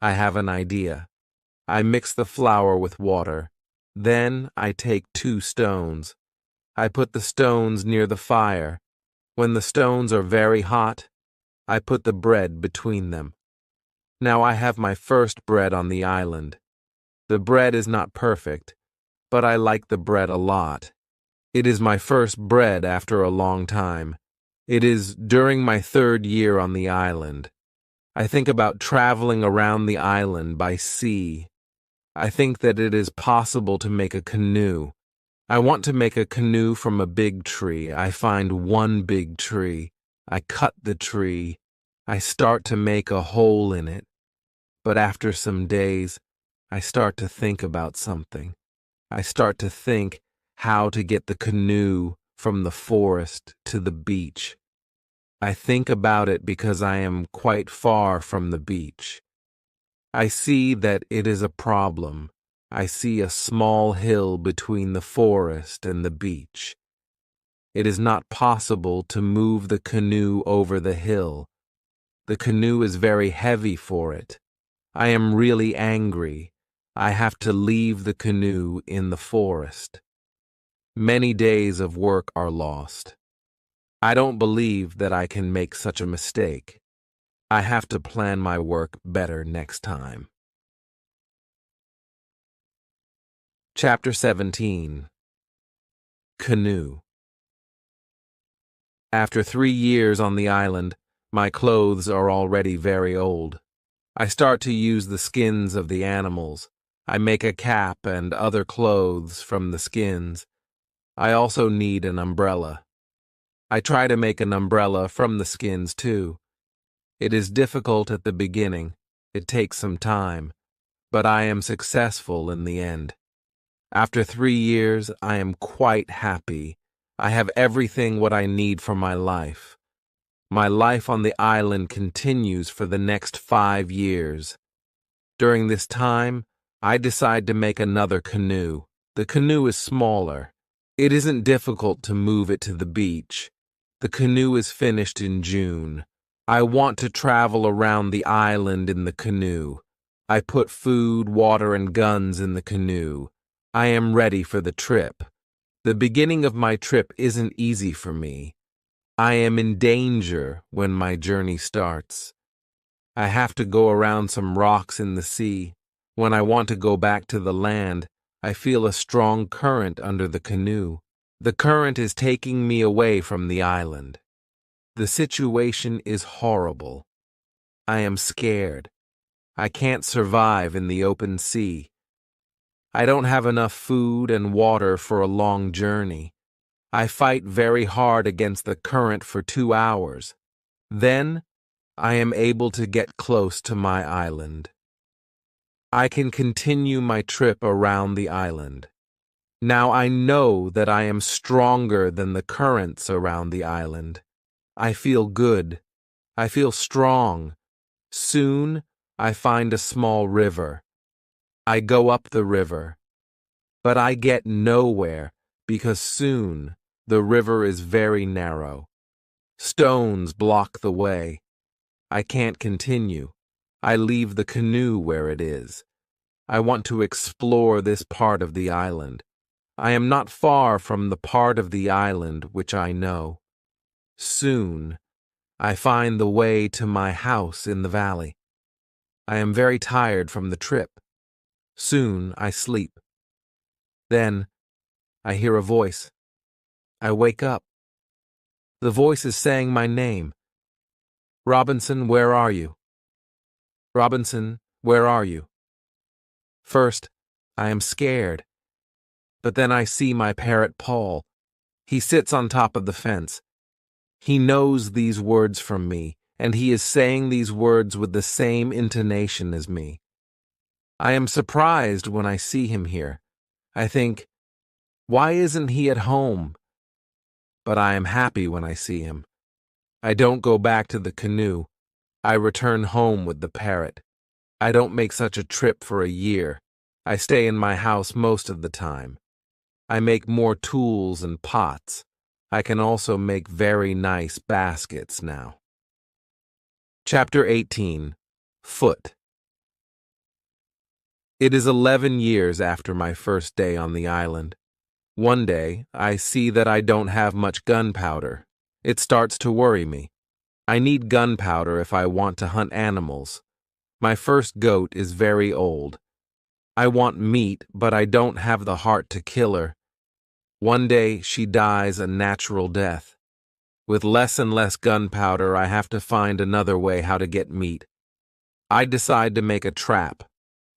I have an idea. I mix the flour with water. Then I take 2 stones. I put the stones near the fire. When the stones are very hot, I put the bread between them. Now I have my first bread on the island. The bread is not perfect, but I like the bread a lot. It is my first bread after a long time. It is during my 3rd year on the island. I think about traveling around the island by sea. I think that it is possible to make a canoe. I want to make a canoe from a big tree. I find one big tree. I cut the tree. I start to make a hole in it. But after some days, I start to think about something. I start to think how to get the canoe from the forest to the beach. I think about it because I am quite far from the beach. I see that it is a problem. I see a small hill between the forest and the beach. It is not possible to move the canoe over the hill. The canoe is very heavy for it. I am really angry. I have to leave the canoe in the forest. Many days of work are lost. I don't believe that I can make such a mistake. I have to plan my work better next time. Chapter 17. Canoe. After 3 years on the island, my clothes are already very old. I start to use the skins of the animals. I make a cap and other clothes from the skins. I also need an umbrella. I try to make an umbrella from the skins too. It is difficult at the beginning. It takes some time, but I am successful in the end. After 3 years, I am quite happy. I have everything what I need for my life. My life on the island continues for the next 5 years. During this time, I decide to make another canoe. The canoe is smaller. It isn't difficult to move it to the beach. The canoe is finished in June. I want to travel around the island in the canoe. I put food, water, and guns in the canoe. I am ready for the trip. The beginning of my trip isn't easy for me. I am in danger when my journey starts. I have to go around some rocks in the sea. When I want to go back to the land, I feel a strong current under the canoe. The current is taking me away from the island. The situation is horrible. I am scared. I can't survive in the open sea. I don't have enough food and water for a long journey. I fight very hard against the current for 2 hours. Then, I am able to get close to my island. I can continue my trip around the island. Now I know that I am stronger than the currents around the island. I feel good. I feel strong. Soon, I find a small river. I go up the river. But I get nowhere because soon the river is very narrow. Stones block the way. I can't continue. I leave the canoe where it is. I want to explore this part of the island. I am not far from the part of the island which I know. Soon, I find the way to my house in the valley. I am very tired from the trip. Soon, I sleep. Then, I hear a voice. I wake up. The voice is saying my name. Robinson, where are you? Robinson, where are you? First, I am scared. But then I see my parrot Paul. He sits on top of the fence. He knows these words from me, and he is saying these words with the same intonation as me. I am surprised when I see him here. I think, why isn't he at home? But I am happy when I see him. I don't go back to the canoe. I return home with the parrot. I don't make such a trip for a year. I stay in my house most of the time. I make more tools and pots. I can also make very nice baskets now. Chapter 18. Foot. It is 11 years after my first day on the island. One day, I see that I don't have much gunpowder. It starts to worry me. I need gunpowder if I want to hunt animals. My first goat is very old. I want meat, but I don't have the heart to kill her. One day, she dies a natural death. With less and less gunpowder, I have to find another way how to get meat. I decide to make a trap.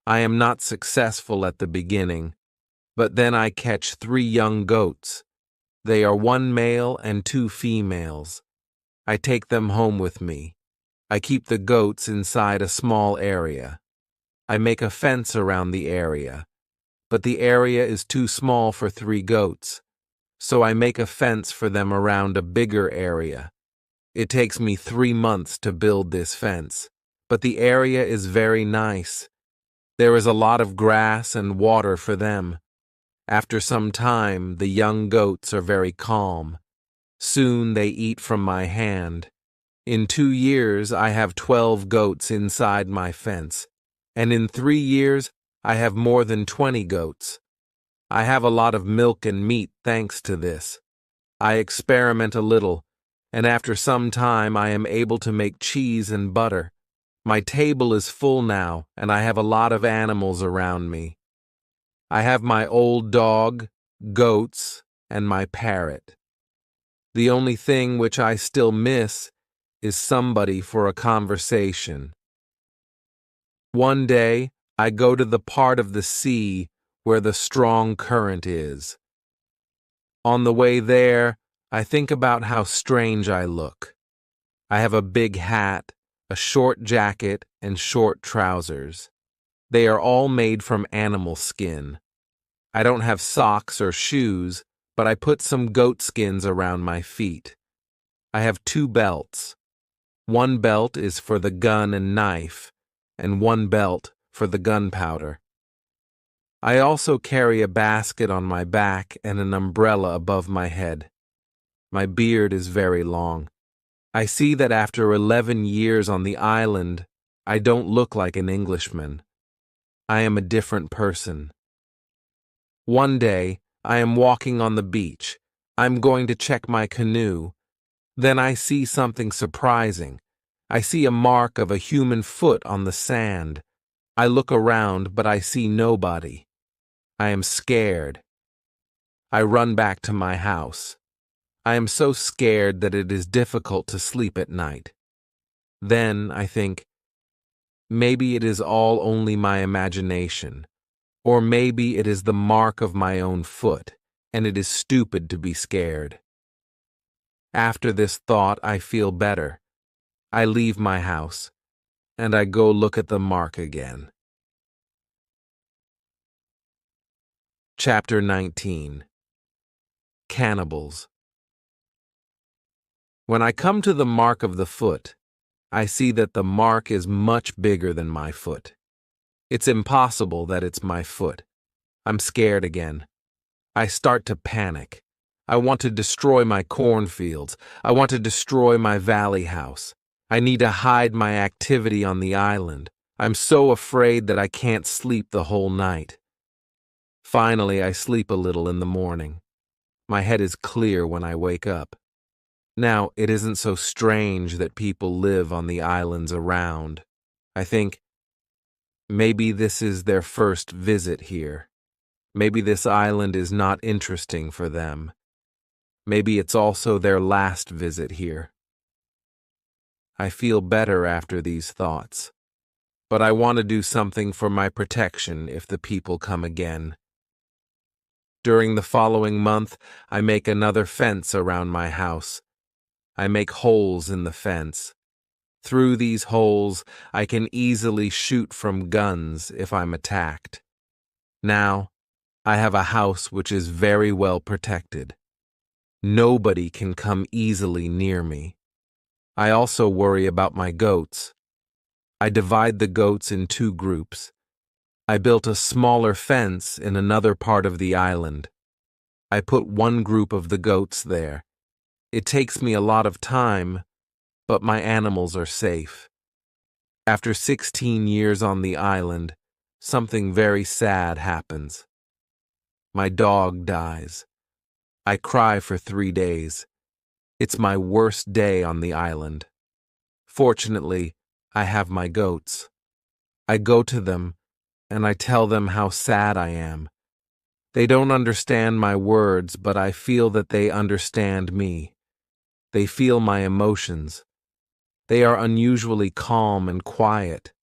I am not successful at the beginning, but then I catch 3 young goats. They are 1 male and 2 females. I take them home with me. I keep the goats inside a small area. I make a fence around the area, but the area is too small for 3 goats, so I make a fence for them around a bigger area. It takes me 3 months to build this fence, but the area is very nice. There is a lot of grass and water for them. After some time, the young goats are very calm. Soon they eat from my hand. In 2 years, I have 12 goats inside my fence, and in 3 years, I have more than 20 goats. I have a lot of milk and meat thanks to this. I experiment a little, and after some time, I am able to make cheese and butter. My table is full now, and I have a lot of animals around me. I have my old dog, goats, and my parrot. The only thing which I still miss is somebody for a conversation. One day, I go to the part of the sea where the strong current is. On the way there, I think about how strange I look. I have a big hat, a short jacket, and short trousers. They are all made from animal skin. I don't have socks or shoes, but I put some goat skins around my feet. I have 2 belts. One belt is for the gun and knife, and one belt for the gunpowder. I also carry a basket on my back and an umbrella above my head. My beard is very long. I see that after 11 years on the island, I don't look like an Englishman. I am a different person. One day, I am walking on the beach. I'm going to check my canoe. Then I see something surprising. I see a mark of a human foot on the sand. I look around, but I see nobody. I am scared. I run back to my house. I am so scared that it is difficult to sleep at night. Then I think, maybe it is all only my imagination, or maybe it is the mark of my own foot, and it is stupid to be scared. After this thought, I feel better. I leave my house, and I go look at the mark again. Chapter 19. Cannibals. When I come to the mark of the foot, I see that the mark is much bigger than my foot. It's impossible that it's my foot. I'm scared again. I start to panic. I want to destroy my cornfields. I want to destroy my valley house. I need to hide my activity on the island. I'm so afraid that I can't sleep the whole night. Finally, I sleep a little in the morning. My head is clear when I wake up. Now, it isn't so strange that people live on the islands around. I think, maybe this is their first visit here. Maybe this island is not interesting for them. Maybe it's also their last visit here. I feel better after these thoughts, but I want to do something for my protection if the people come again. During the following month, I make another fence around my house. I make holes in the fence. Through these holes, I can easily shoot from guns if I'm attacked. Now, I have a house which is very well protected. Nobody can come easily near me. I also worry about my goats. I divide the goats in 2 groups. I built a smaller fence in another part of the island. I put one group of the goats there. It takes me a lot of time, but my animals are safe. After 16 years on the island, something very sad happens. My dog dies. I cry for 3 days. It's my worst day on the island. Fortunately, I have my goats. I go to them, and I tell them how sad I am. They don't understand my words, but I feel that they understand me. They feel my emotions. They are unusually calm and quiet.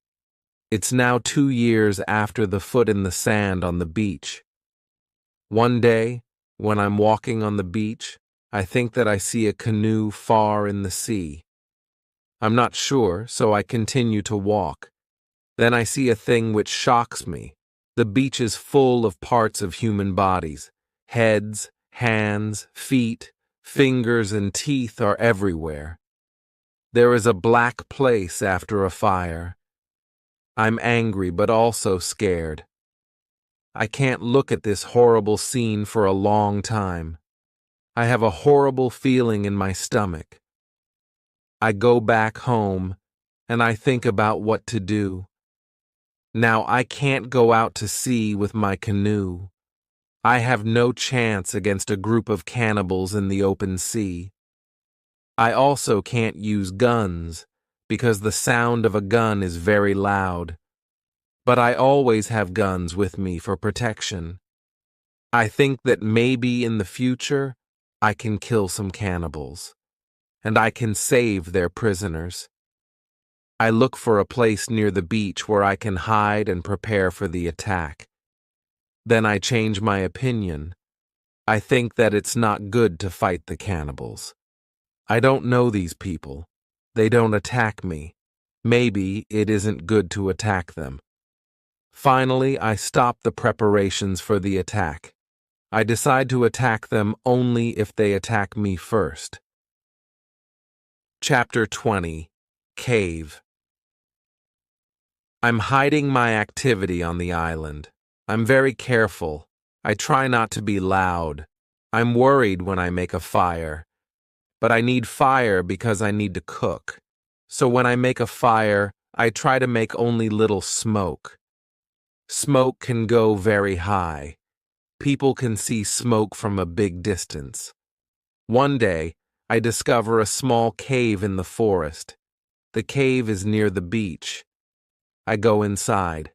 It's now 2 years after the foot in the sand on the beach. One day, when I'm walking on the beach, I think that I see a canoe far in the sea. I'm not sure, so I continue to walk. Then I see a thing which shocks me. The beach is full of parts of human bodies. Heads, hands, feet, fingers, and teeth are everywhere. There is a black place after a fire. I'm angry but also scared. I can't look at this horrible scene for a long time. I have a horrible feeling in my stomach. I go back home, and I think about what to do. Now I can't go out to sea with my canoe. I have no chance against a group of cannibals in the open sea. I also can't use guns, because the sound of a gun is very loud. But I always have guns with me for protection. I think that maybe in the future, I can kill some cannibals, and I can save their prisoners. I look for a place near the beach where I can hide and prepare for the attack. Then I change my opinion. I think that it's not good to fight the cannibals. I don't know these people. They don't attack me. Maybe it isn't good to attack them. Finally, I stop the preparations for the attack. I decide to attack them only if they attack me first. Chapter 20. Cave. I'm hiding my activity on the island. I'm very careful. I try not to be loud. I'm worried when I make a fire. But I need fire because I need to cook. So when I make a fire, I try to make only little smoke. Smoke can go very high. People can see smoke from a big distance. One day, I discover a small cave in the forest. The cave is near the beach. I go inside.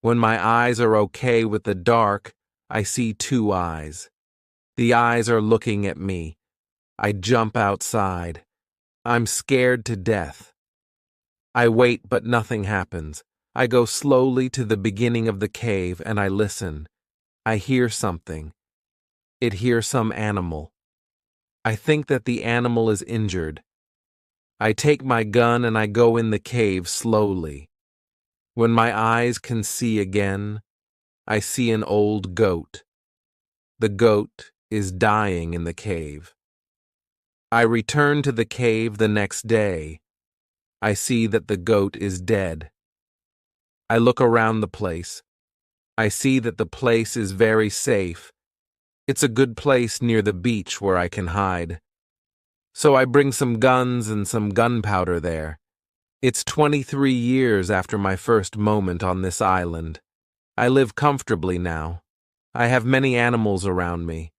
When my eyes are okay with the dark, I see 2 eyes. The eyes are looking at me. I jump outside. I'm scared to death. I wait, but nothing happens. I go slowly to the beginning of the cave and I listen. I hear something. It hears some animal. I think that the animal is injured. I take my gun and I go in the cave slowly. When my eyes can see again, I see an old goat. The goat is dying in the cave. I return to the cave the next day. I see that the goat is dead. I look around the place. I see that the place is very safe. It's a good place near the beach where I can hide. So I bring some guns and some gunpowder there. It's 23 years after my first moment on this island. I live comfortably now. I have many animals around me.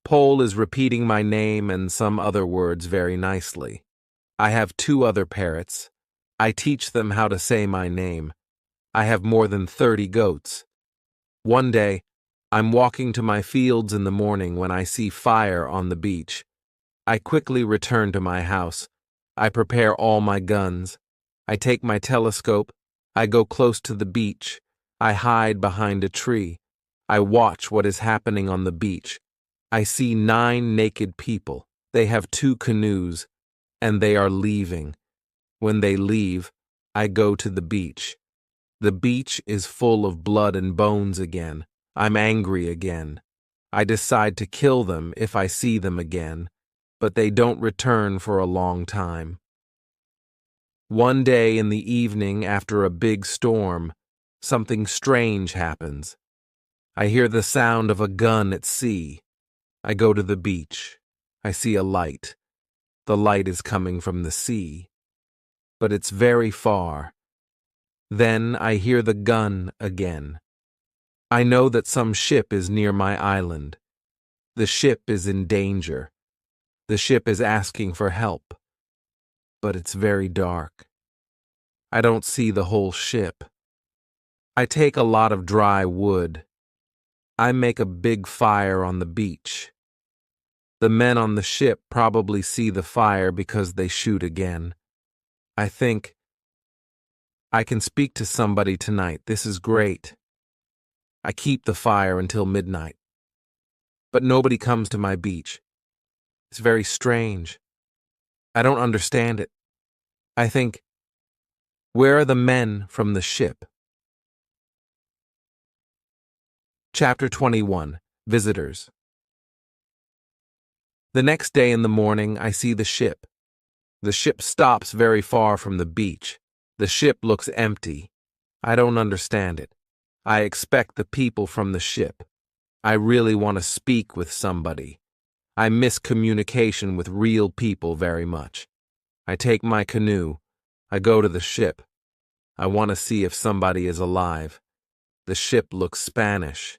Pole is repeating my name and some other words very nicely. I have 2 other parrots. I teach them how to say my name. I have more than 30 goats. One day, I'm walking to my fields in the morning when I see fire on the beach. I quickly return to my house. I prepare all my guns. I take my telescope. I go close to the beach. I hide behind a tree. I watch what is happening on the beach. I see 9 naked people. They have 2 canoes, and they are leaving. When they leave, I go to the beach. The beach is full of blood and bones again. I'm angry again. I decide to kill them if I see them again, but they don't return for a long time. One day in the evening after a big storm, something strange happens. I hear the sound of a gun at sea. I go to the beach. I see a light. The light is coming from the sea, but it's very far. Then I hear the gun again. I know that some ship is near my island. The ship is in danger. The ship is asking for help, but it's very dark. I don't see the whole ship. I take a lot of dry wood. I make a big fire on the beach. The men on the ship probably see the fire because they shoot again. I think, I can speak to somebody tonight. This is great. I keep the fire until midnight. But nobody comes to my beach. It's very strange. I don't understand it. I think, where are the men from the ship? Chapter 21. Visitors. The next day in the morning, I see the ship. The ship stops very far from the beach. The ship looks empty. I don't understand it. I expect the people from the ship. I really want to speak with somebody. I miss communication with real people very much. I take my canoe. I go to the ship. I want to see if somebody is alive. The ship looks Spanish.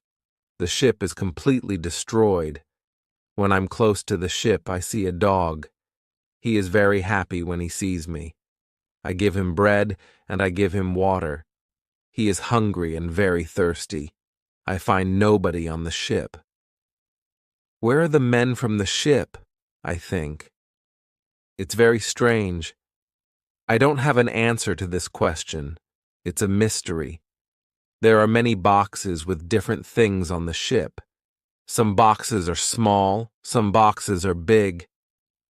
The ship is completely destroyed. When I'm close to the ship, I see a dog. He is very happy when he sees me. I give him bread and I give him water. He is hungry and very thirsty. I find nobody on the ship. Where are the men from the ship? I think. It's very strange. I don't have an answer to this question. It's a mystery. There are many boxes with different things on the ship. Some boxes are small, some boxes are big.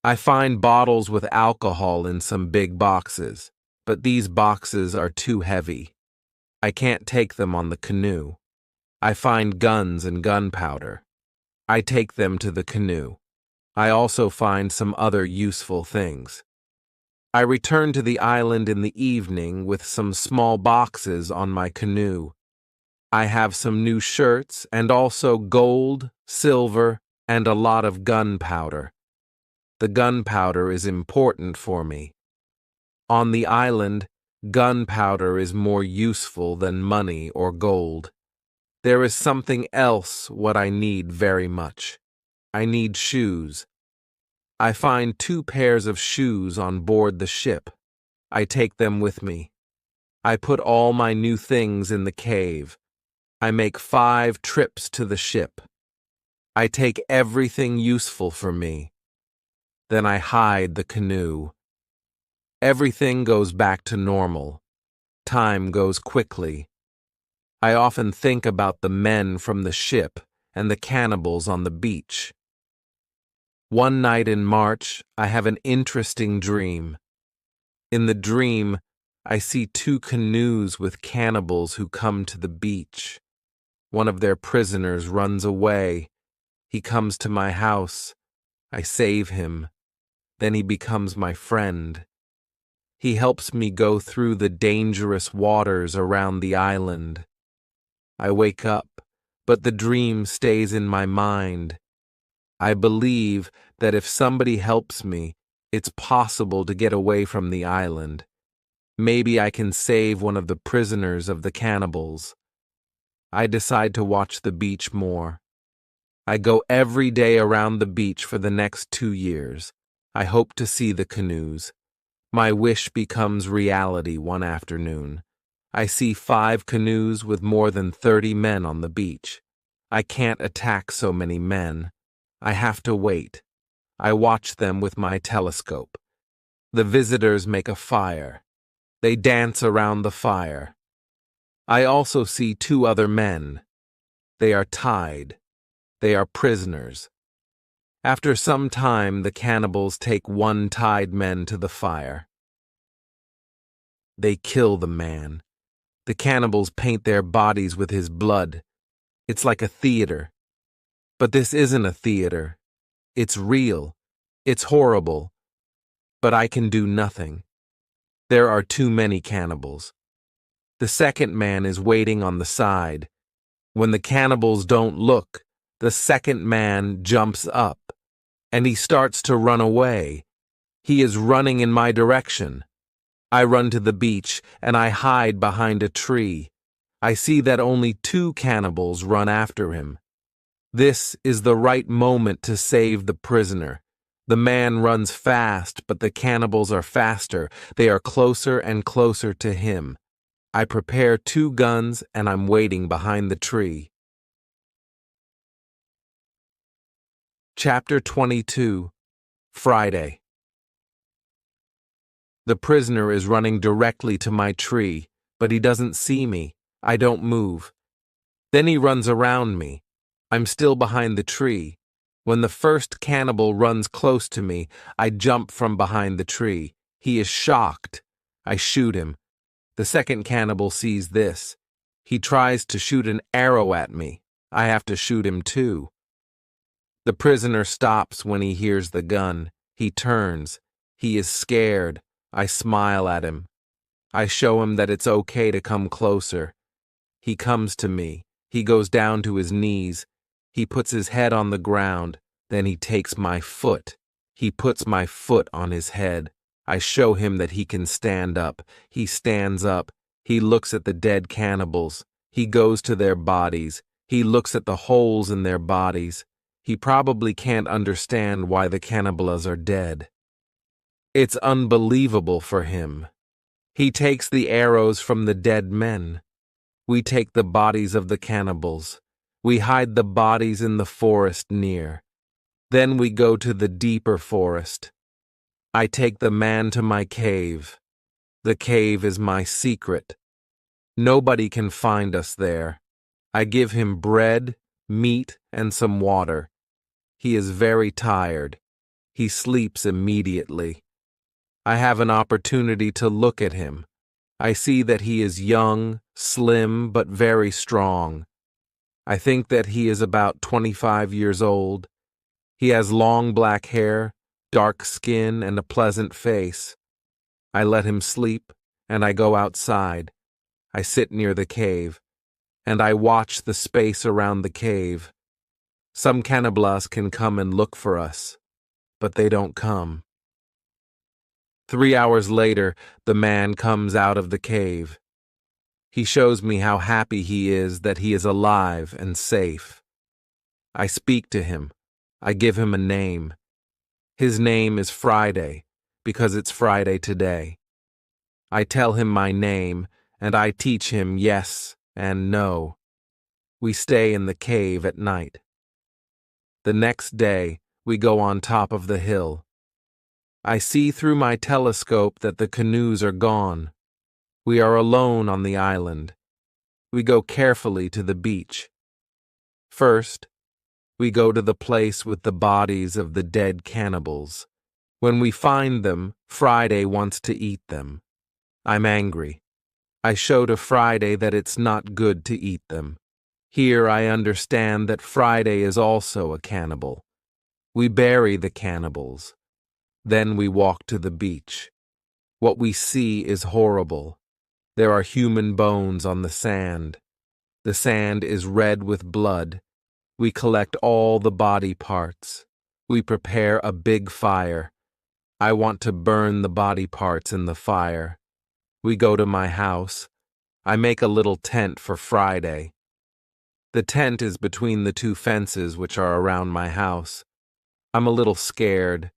I find bottles with alcohol in some big boxes, but these boxes are too heavy. I can't take them on the canoe. I find guns and gunpowder. I take them to the canoe. I also find some other useful things. I return to the island in the evening with some small boxes on my canoe. I have some new shirts and also gold, silver, and a lot of gunpowder. The gunpowder is important for me. On the island, gunpowder is more useful than money or gold. There is something else what I need very much. I need shoes. I find 2 pairs of shoes on board the ship. I take them with me. I put all my new things in the cave. I make 5 trips to the ship. I take everything useful for me. Then I hide the canoe. Everything goes back to normal. Time goes quickly. I often think about the men from the ship and the cannibals on the beach. One night in March, I have an interesting dream. In the dream, I see 2 canoes with cannibals who come to the beach. One of their prisoners runs away. He comes to my house. I save him. Then he becomes my friend. He helps me go through the dangerous waters around the island. I wake up, but the dream stays in my mind. I believe that if somebody helps me, it's possible to get away from the island. Maybe I can save one of the prisoners of the cannibals. I decide to watch the beach more. I go every day around the beach for the next 2 years. I hope to see the canoes. My wish becomes reality one afternoon. I see 5 canoes with more than 30 men on the beach. I can't attack so many men. I have to wait. I watch them with my telescope. The visitors make a fire. They dance around the fire. I also see 2 other men. They are tied. They are prisoners. After some time, the cannibals take one tied man to the fire. They kill the man. The cannibals paint their bodies with his blood. It's like a theater. But this isn't a theater. It's real. It's horrible. But I can do nothing. There are too many cannibals. The second man is waiting on the side. When the cannibals don't look, The second man jumps up, and he starts to run away. He is running in my direction. I run to the beach, and I hide behind a tree. I see that only 2 cannibals run after him. This is the right moment to save the prisoner. The man runs fast, but the cannibals are faster. They are closer and closer to him. I prepare 2 guns, and I'm waiting behind the tree. Chapter 22. Friday. The prisoner is running directly to my tree, but he doesn't see me. I don't move. Then he runs around me. I'm still behind the tree. When the first cannibal runs close to me, I jump from behind the tree. He is shocked. I shoot him. The second cannibal sees this. He tries to shoot an arrow at me. I have to shoot him too. The prisoner stops when he hears the gun. He turns. He is scared. I smile at him. I show him that it's okay to come closer. He comes to me. He goes down to his knees. He puts his head on the ground. Then he takes my foot. He puts my foot on his head. I show him that he can stand up. He stands up. He looks at the dead cannibals. He goes to their bodies. He looks at the holes in their bodies. He probably can't understand why the cannibals are dead. It's unbelievable for him. He takes the arrows from the dead men. We take the bodies of the cannibals. We hide the bodies in the forest near. Then we go to the deeper forest. I take the man to my cave. The cave is my secret. Nobody can find us there. I give him bread, meat, and some water. He is very tired. He sleeps immediately. I have an opportunity to look at him. I see that he is young, slim, but very strong. I think that he is about 25 years old. He has long black hair, dark skin, and a pleasant face. I let him sleep, and I go outside. I sit near the cave, and I watch the space around the cave. Some cannibals can come and look for us, but they don't come. 3 hours later, the man comes out of the cave. He shows me how happy he is that he is alive and safe. I speak to him. I give him a name. His name is Friday, because it's Friday today. I tell him my name, and I teach him yes and no. We stay in the cave at night. The next day, we go on top of the hill. I see through my telescope that the canoes are gone. We are alone on the island. We go carefully to the beach. First, we go to the place with the bodies of the dead cannibals. When we find them, Friday wants to eat them. I'm angry. I show to Friday that it's not good to eat them. Here I understand that Friday is also a cannibal. We bury the cannibals. Then we walk to the beach. What we see is horrible. There are human bones on the sand. The sand is red with blood. We collect all the body parts. We prepare a big fire. I want to burn the body parts in the fire. We go to my house. I make a little tent for Friday. The tent is between the 2 fences which are around my house. I'm a little scared.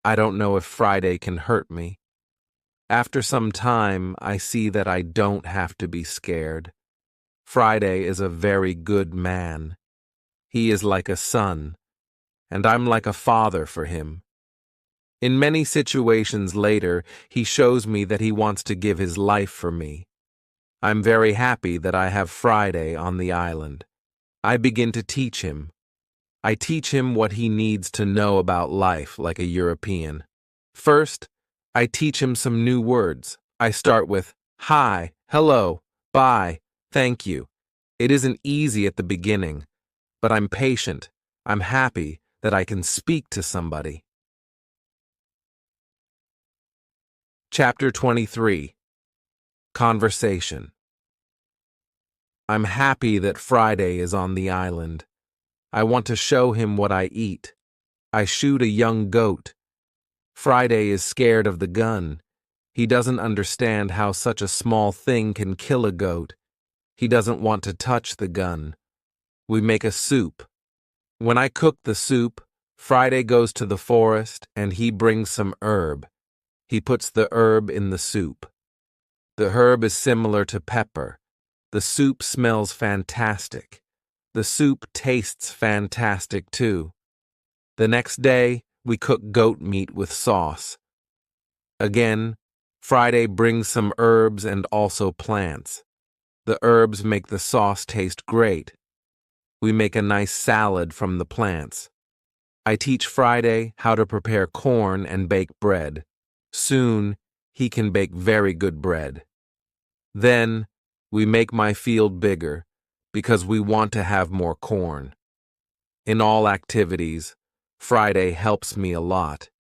I don't know if Friday can hurt me. After some time, I see that I don't have to be scared. Friday is a very good man. He is like a son, and I'm like a father for him. In many situations later, he shows me that he wants to give his life for me. I'm very happy that I have Friday on the island. I begin to teach him. I teach him what he needs to know about life like a European. First, I teach him some new words. I start with hi, hello, bye, thank you. It isn't easy at the beginning, but I'm patient. I'm happy that I can speak to somebody. Chapter 23. Conversation. I'm happy that Friday is on the island. I want to show him what I eat. I shoot a young goat. Friday is scared of the gun. He doesn't understand how such a small thing can kill a goat. He doesn't want to touch the gun. We make a soup. When I cook the soup, Friday goes to the forest and he brings some herb. He puts the herb in the soup. The herb is similar to pepper. The soup smells fantastic. The soup tastes fantastic too. The next day, we cook goat meat with sauce. Again, Friday brings some herbs and also plants. The herbs make the sauce taste great. We make a nice salad from the plants. I teach Friday how to prepare corn and bake bread. Soon, he can bake very good bread. Then, we make my field bigger because we want to have more corn. In all activities, Friday helps me a lot.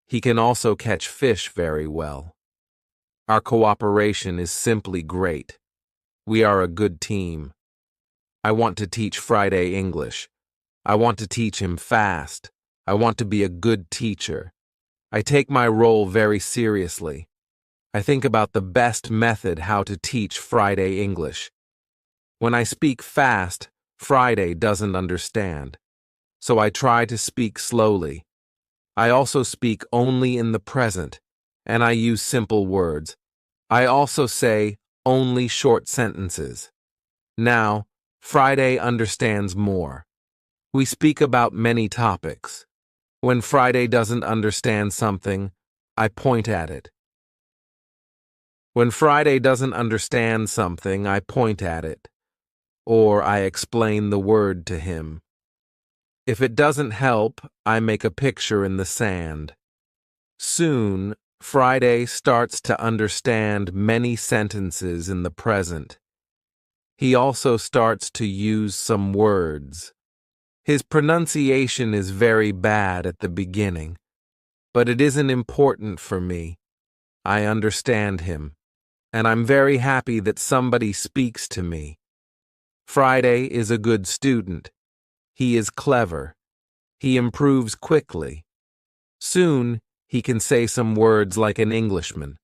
He can also catch fish very well. Our cooperation is simply great. We are a good team. I want to teach Friday English. I want to teach him fast. I want to be a good teacher. I take my role very seriously. I think about the best method how to teach Friday English. When I speak fast, Friday doesn't understand. So I try to speak slowly. I also speak only in the present, and I use simple words. I also say only short sentences. Now, Friday understands more. We speak about many topics. When Friday doesn't understand something, I point at it. When Friday doesn't understand something, I point at it, or I explain the word to him. If it doesn't help, I make a picture in the sand. Soon, Friday starts to understand many sentences in the present. He also starts to use some words. His pronunciation is very bad at the beginning, but it isn't important for me. I understand him, and I'm very happy that somebody speaks to me. Friday is a good student. He is clever. He improves quickly. Soon, he can say some words like an Englishman.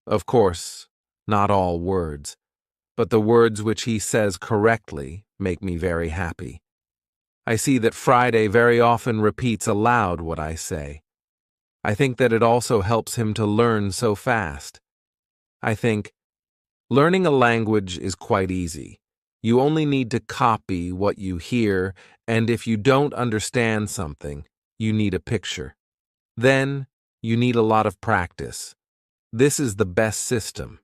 Of course, not all words, but the words which he says correctly make me very happy. I see that Friday very often repeats aloud what I say. I think that it also helps him to learn so fast. I think, learning a language is quite easy. You only need to copy what you hear, and if you don't understand something, you need a picture. Then, you need a lot of practice. This is the best system.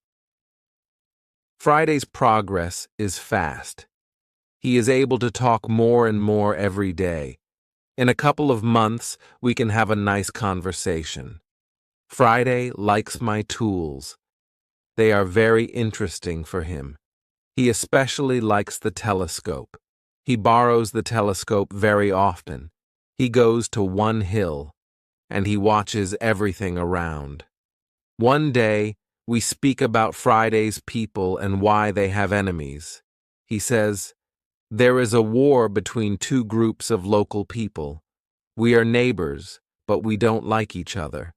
Friday's progress is fast. He is able to talk more and more every day. In a couple of months, we can have a nice conversation. Friday likes my tools. They are very interesting for him. He especially likes the telescope. He borrows the telescope very often. He goes to one hill, and he watches everything around. One day, we speak about Friday's people and why they have enemies. He says, "There is a war between two groups of local people. We are neighbors, but we don't like each other.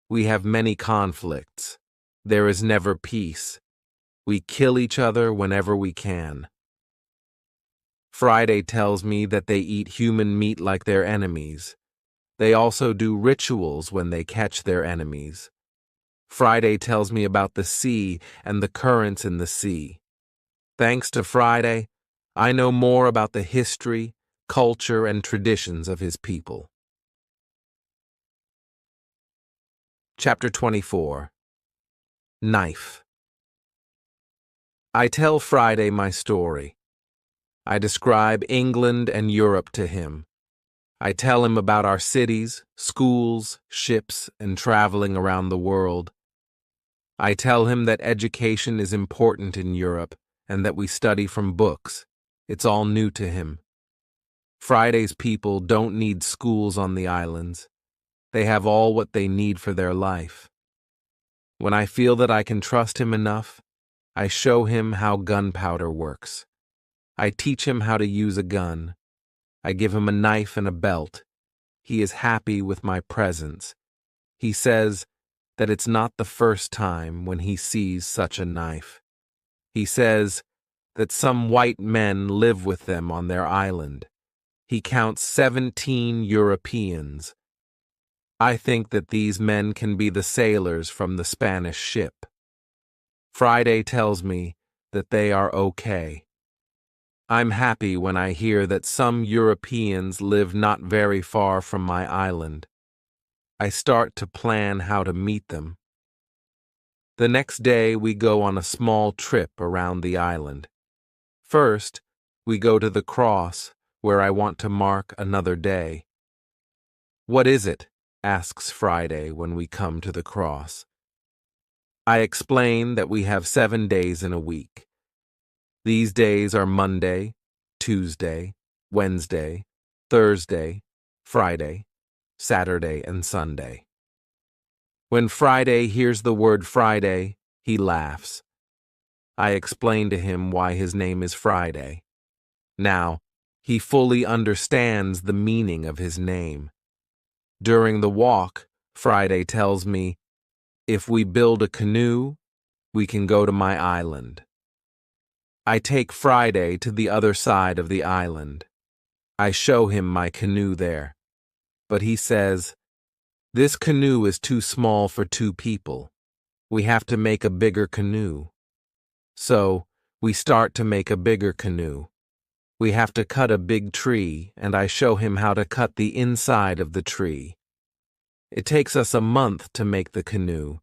We have many conflicts. There is never peace. We kill each other whenever we can." Friday tells me that they eat human meat like their enemies. They also do rituals when they catch their enemies. Friday tells me about the sea and the currents in the sea. Thanks to Friday, I know more about the history, culture, and traditions of his people. Chapter 24. Knife. I tell Friday my story. I describe England and Europe to him. I tell him about our cities, schools, ships, and traveling around the world. I tell him that education is important in Europe and that we study from books. It's all new to him. Friday's people don't need schools on the islands. They have all what they need for their life. When I feel that I can trust him enough, I show him how gunpowder works. I teach him how to use a gun. I give him a knife and a belt. He is happy with my presence. He says that it's not the first time when he sees such a knife. He says that some white men live with them on their island. He counts 17 Europeans. I think that these men can be the sailors from the Spanish ship. Friday tells me that they are okay. I'm happy when I hear that some Europeans live not very far from my island. I start to plan how to meet them. The next day we go on a small trip around the island. First, we go to the cross, where I want to mark another day. "What is it?" asks Friday when we come to the cross. I explain that we have 7 days in a week. These days are Monday, Tuesday, Wednesday, Thursday, Friday, Saturday, and Sunday. When Friday hears the word Friday, he laughs. I explain to him why his name is Friday. Now, he fully understands the meaning of his name. During the walk, Friday tells me, if we build a canoe, we can go to my island. I take Friday to the other side of the island. I show him my canoe there. But he says, "This canoe is too small for 2 people. We have to make a bigger canoe." So, we start to make a bigger canoe. We have to cut a big tree, and I show him how to cut the inside of the tree. It takes us a month to make the canoe,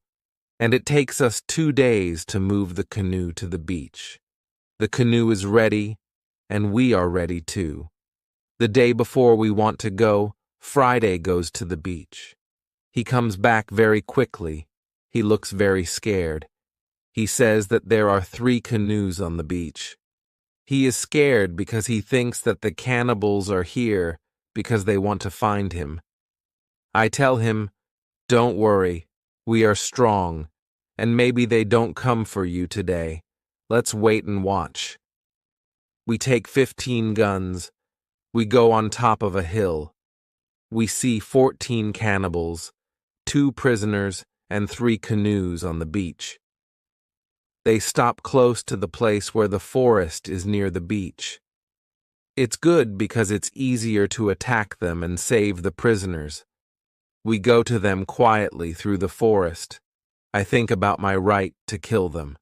and it takes us 2 days to move the canoe to the beach. The canoe is ready, and we are ready too. The day before we want to go, Friday goes to the beach. He comes back very quickly. He looks very scared. He says that there are 3 canoes on the beach. He is scared because he thinks that the cannibals are here because they want to find him. I tell him, "Don't worry, we are strong, and maybe they don't come for you today. Let's wait and watch." We take 15 guns. We go on top of a hill. We see 14 cannibals, 2 prisoners, and 3 canoes on the beach. They stop close to the place where the forest is near the beach. It's good because it's easier to attack them and save the prisoners. We go to them quietly through the forest. I think about my right to kill them.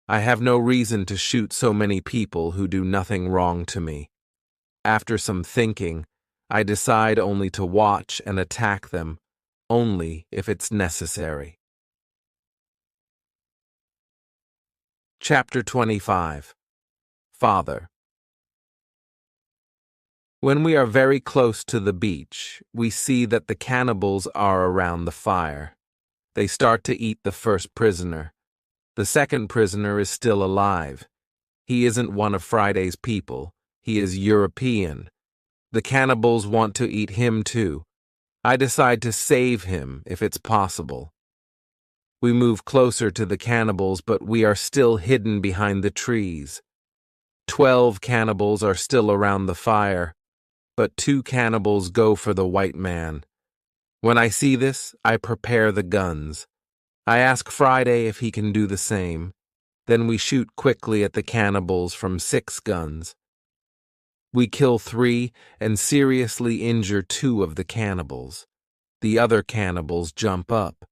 I have no reason to shoot so many people who do nothing wrong to me. After some thinking, I decide only to watch and attack them, only if it's necessary. Chapter 25. Father. When we are very close to the beach, we see that the cannibals are around the fire. They start to eat the first prisoner. The second prisoner is still alive. He isn't one of Friday's people. He is European. The cannibals want to eat him too. I decide to save him if it's possible. We move closer to the cannibals, but we are still hidden behind the trees. 12 cannibals are still around the fire, but 2 cannibals go for the white man. When I see this, I prepare the guns. I ask Friday if he can do the same. Then we shoot quickly at the cannibals from 6 guns. We kill 3 and seriously injure 2 of the cannibals. The other cannibals jump up,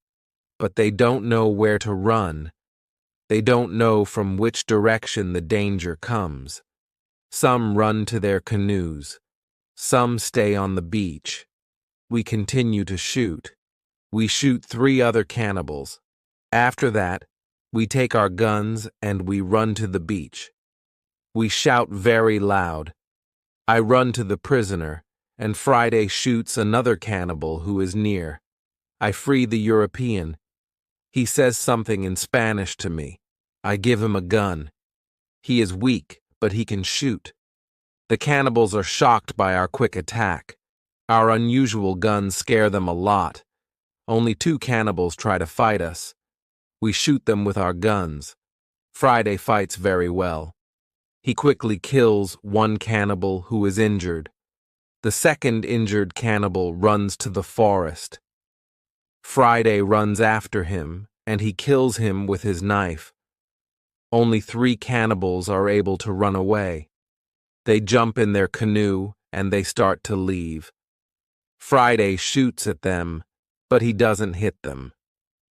but they don't know where to run. They don't know from which direction the danger comes. Some run to their canoes. Some stay on the beach. We continue to shoot. We shoot 3 other cannibals. After that, we take our guns and we run to the beach. We shout very loud. I run to the prisoner, and Friday shoots another cannibal who is near. I free the European. He says something in Spanish to me. I give him a gun. He is weak, but he can shoot. The cannibals are shocked by our quick attack. Our unusual guns scare them a lot. Only 2 cannibals try to fight us. We shoot them with our guns. Friday fights very well. He quickly kills 1 cannibal who is injured. The second injured cannibal runs to the forest. Friday runs after him, and he kills him with his knife. Only 3 cannibals are able to run away. They jump in their canoe, and they start to leave. Friday shoots at them, but he doesn't hit them.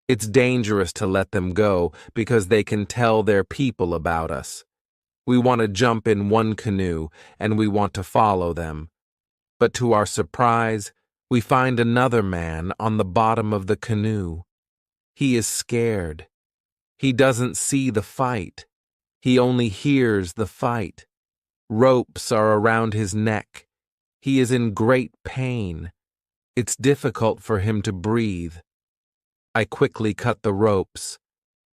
It's dangerous to let them go because they can tell their people about us. We want to jump in one canoe, and we want to follow them. But to our surprise, we find another man on the bottom of the canoe. He is scared. He doesn't see the fight. He only hears the fight. Ropes are around his neck. He is in great pain. It's difficult for him to breathe. I quickly cut the ropes.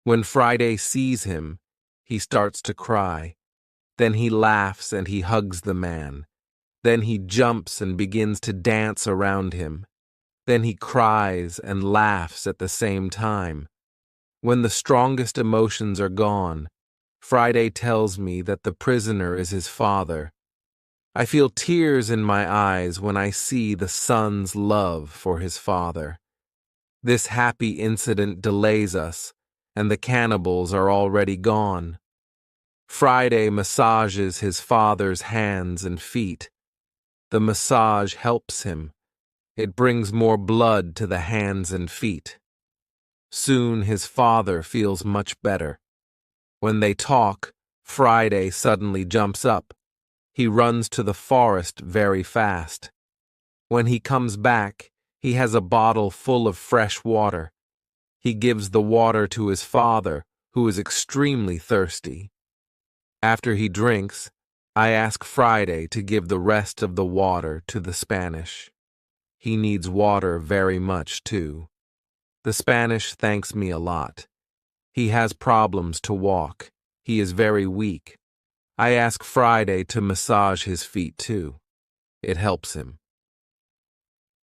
When Friday sees him, he starts to cry. Then he laughs and he hugs the man. Then he jumps and begins to dance around him. Then he cries and laughs at the same time. When the strongest emotions are gone, Friday tells me that the prisoner is his father. I feel tears in my eyes when I see the son's love for his father. This happy incident delays us, and the cannibals are already gone. Friday massages his father's hands and feet. The massage helps him. It brings more blood to the hands and feet. Soon his father feels much better. When they talk, Friday suddenly jumps up. He runs to the forest very fast. When he comes back, he has a bottle full of fresh water. He gives the water to his father, who is extremely thirsty. After he drinks, I ask Friday to give the rest of the water to the Spanish. He needs water very much, too. The Spanish thanks me a lot. He has problems to walk. He is very weak. I ask Friday to massage his feet, too. It helps him.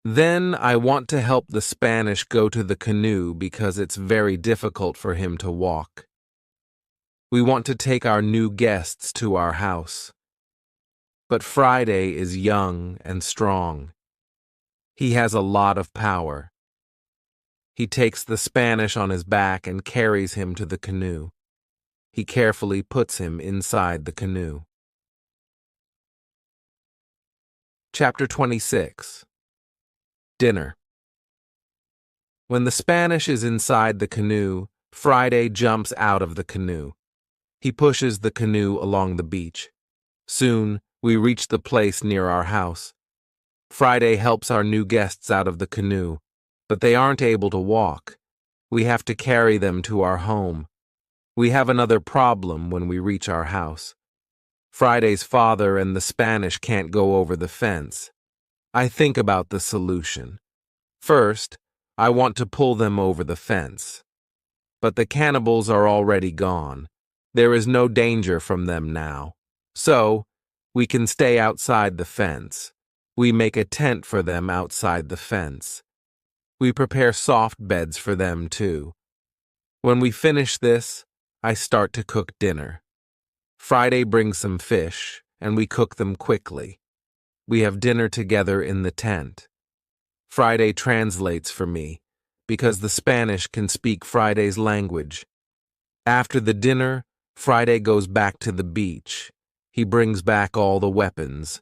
Then I want to help the Spanish go to the canoe because it's very difficult for him to walk. We want to take our new guests to our house. But Friday is young and strong. He has a lot of power. He takes the Spanish on his back and carries him to the canoe. He carefully puts him inside the canoe. Chapter 26. Dinner. When the Spanish is inside the canoe, Friday jumps out of the canoe. He pushes the canoe along the beach. Soon, we reach the place near our house. Friday helps our new guests out of the canoe, but they aren't able to walk. We have to carry them to our home. We have another problem when we reach our house. Friday's father and the Spanish can't go over the fence. I think about the solution. First, I want to pull them over the fence. But the cannibals are already gone. There is no danger from them now. So, we can stay outside the fence. We make a tent for them outside the fence. We prepare soft beds for them, too. When we finish this, I start to cook dinner. Friday brings some fish, and we cook them quickly. We have dinner together in the tent. Friday translates for me, because the Spanish can speak Friday's language. After the dinner, Friday goes back to the beach. He brings back all the weapons.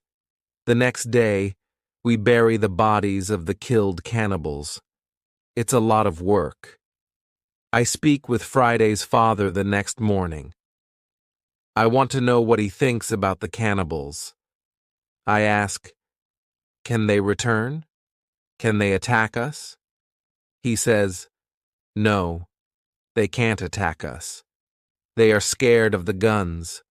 The next day, we bury the bodies of the killed cannibals. It's a lot of work. I speak with Friday's father the next morning. I want to know what he thinks about the cannibals. I ask, can they return? Can they attack us? He says, no, they can't attack us. They are scared of the guns.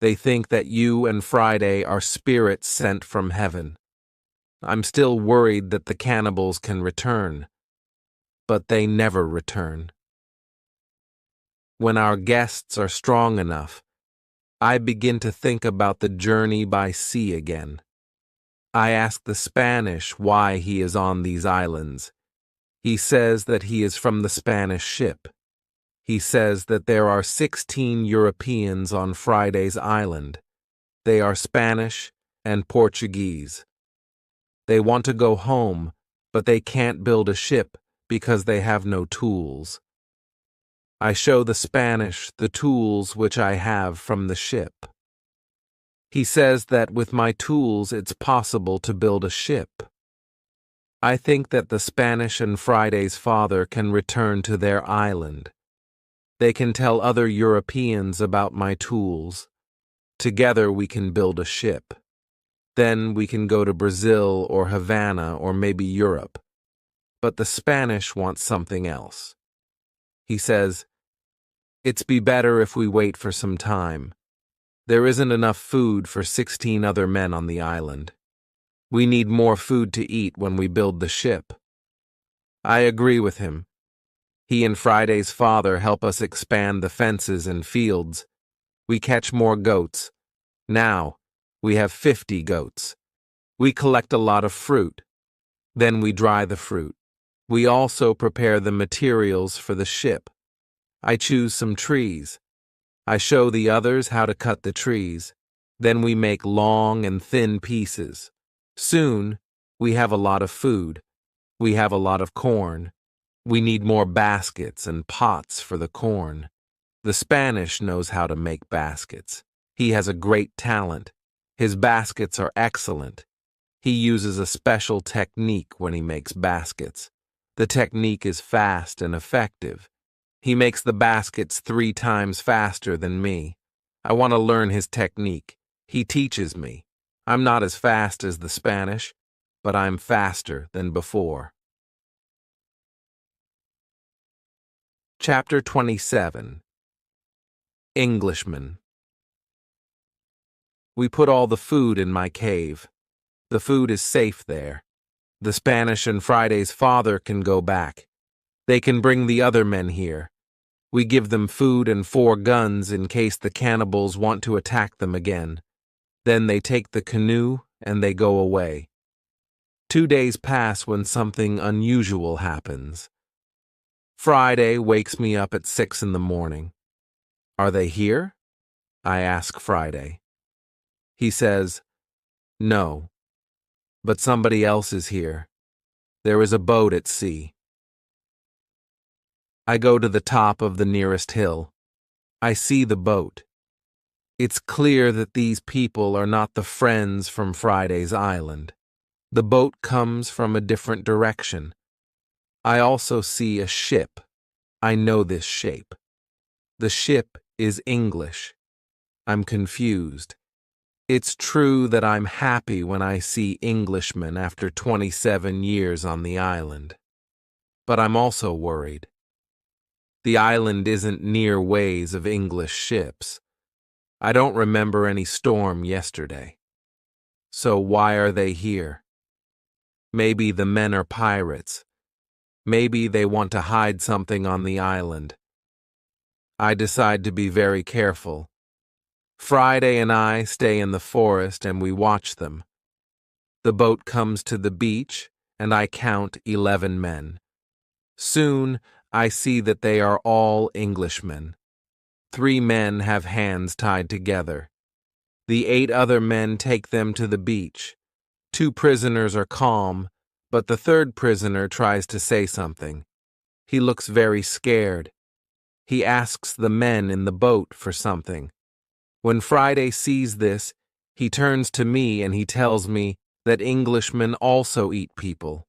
They think that you and Friday are spirits sent from heaven. I'm still worried that the cannibals can return, but they never return. When our guests are strong enough, I begin to think about the journey by sea again. I ask the Spanish why he is on these islands. He says that he is from the Spanish ship. He says that there are 16 Europeans on Friday's island. They are Spanish and Portuguese. They want to go home, but they can't build a ship because they have no tools. I show the Spanish the tools which I have from the ship. He says that with my tools it's possible to build a ship. I think that the Spanish and Friday's father can return to their island. They can tell other Europeans about my tools. Together we can build a ship. Then we can go to Brazil or Havana or maybe Europe. But the Spanish want something else. He says, "It's be better if we wait for some time. There isn't enough food for 16 other men on the island. We need more food to eat when we build the ship." I agree with him. He and Friday's father help us expand the fences and fields. We catch more goats. Now, we have 50 goats. We collect a lot of fruit. Then we dry the fruit. We also prepare the materials for the ship. I choose some trees. I show the others how to cut the trees. Then we make long and thin pieces. Soon, we have a lot of food. We have a lot of corn. We need more baskets and pots for the corn. The Spanish knows how to make baskets. He has a great talent. His baskets are excellent. He uses a special technique when he makes baskets. The technique is fast and effective. He makes the baskets 3 times faster than me. I want to learn his technique. He teaches me. I'm not as fast as the Spanish, but I'm faster than before. Chapter 27. Englishmen. We put all the food in my cave. The food is safe there. The Spanish and Friday's father can go back. They can bring the other men here. We give them food and 4 guns in case the cannibals want to attack them again. Then they take the canoe and they go away. 2 days pass when something unusual happens. Friday wakes me up at 6 in the morning. "Are they here?" I ask Friday. He says, "No, but somebody else is here. There is a boat at sea." I go to the top of the nearest hill. I see the boat. It's clear that these people are not the friends from Friday's island. The boat comes from a different direction. I also see a ship. I know this shape. The ship is English. I'm confused. It's true that I'm happy when I see Englishmen after 27 years on the island. But I'm also worried. The island isn't near ways of English ships. I don't remember any storm yesterday. So why are they here? Maybe the men are pirates. Maybe they want to hide something on the island. I decide to be very careful. Friday and I stay in the forest and we watch them. The boat comes to the beach and I count 11 men. Soon I see that they are all Englishmen. 3 men have hands tied together. The 8 other men take them to the beach. 2 prisoners are calm, but the 3rd prisoner tries to say something. He looks very scared. He asks the men in the boat for something. When Friday sees this, he turns to me and he tells me that Englishmen also eat people.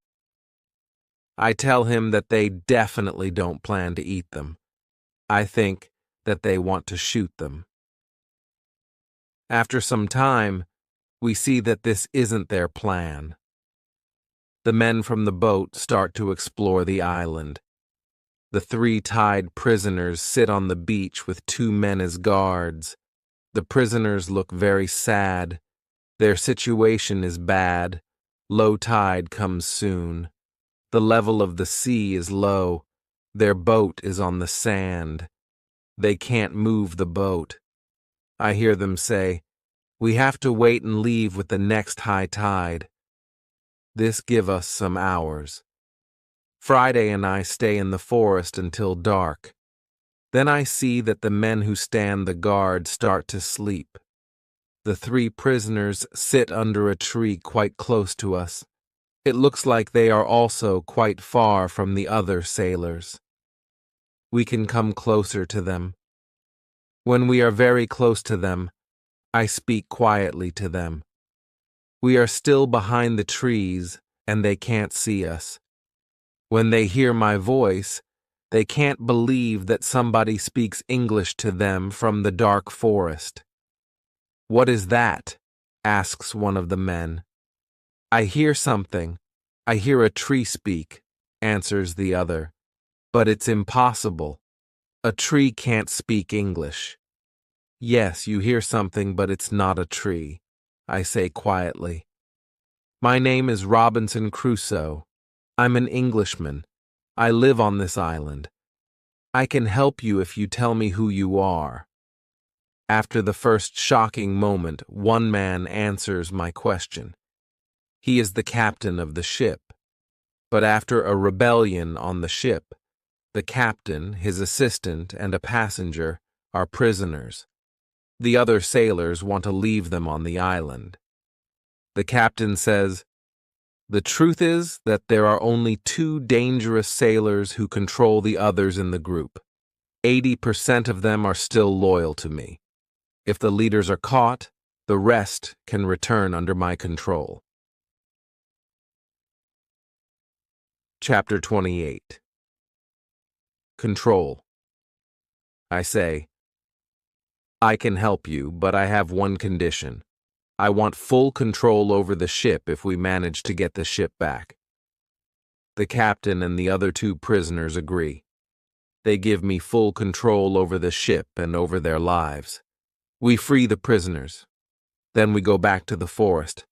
I tell him that they definitely don't plan to eat them. I think that they want to shoot them. After some time, we see that this isn't their plan. The men from the boat start to explore the island. The 3 tied prisoners sit on the beach with 2 men as guards. The prisoners look very sad. Their situation is bad. Low tide comes soon. The level of the sea is low. Their boat is on the sand. They can't move the boat. I hear them say, "We have to wait and leave with the next high tide." This gives us some hours. Friday and I stay in the forest until dark. Then I see that the men who stand the guard start to sleep. The 3 prisoners sit under a tree quite close to us. It looks like they are also quite far from the other sailors. We can come closer to them. When we are very close to them, I speak quietly to them. We are still behind the trees, and they can't see us. When they hear my voice, they can't believe that somebody speaks English to them from the dark forest. "What is that?" asks one of the men. "I hear something. I hear a tree speak," answers the other. "But it's impossible. A tree can't speak English." "Yes, you hear something, but it's not a tree," I say quietly. "My name is Robinson Crusoe. I'm an Englishman. I live on this island. I can help you if you tell me who you are." After the first shocking moment, one man answers my question. He is the captain of the ship. But after a rebellion on the ship, the captain, his assistant, and a passenger are prisoners. The other sailors want to leave them on the island. The captain says, "The truth is that there are only 2 dangerous sailors who control the others in the group. 80% of them are still loyal to me. If the leaders are caught, the rest can return under my control." Chapter 28. Control. I say, "I can help you, but I have one condition. I want full control over the ship if we manage to get the ship back." The captain and the other 2 prisoners agree. They give me full control over the ship and over their lives. We free the prisoners. Then we go back to the forest.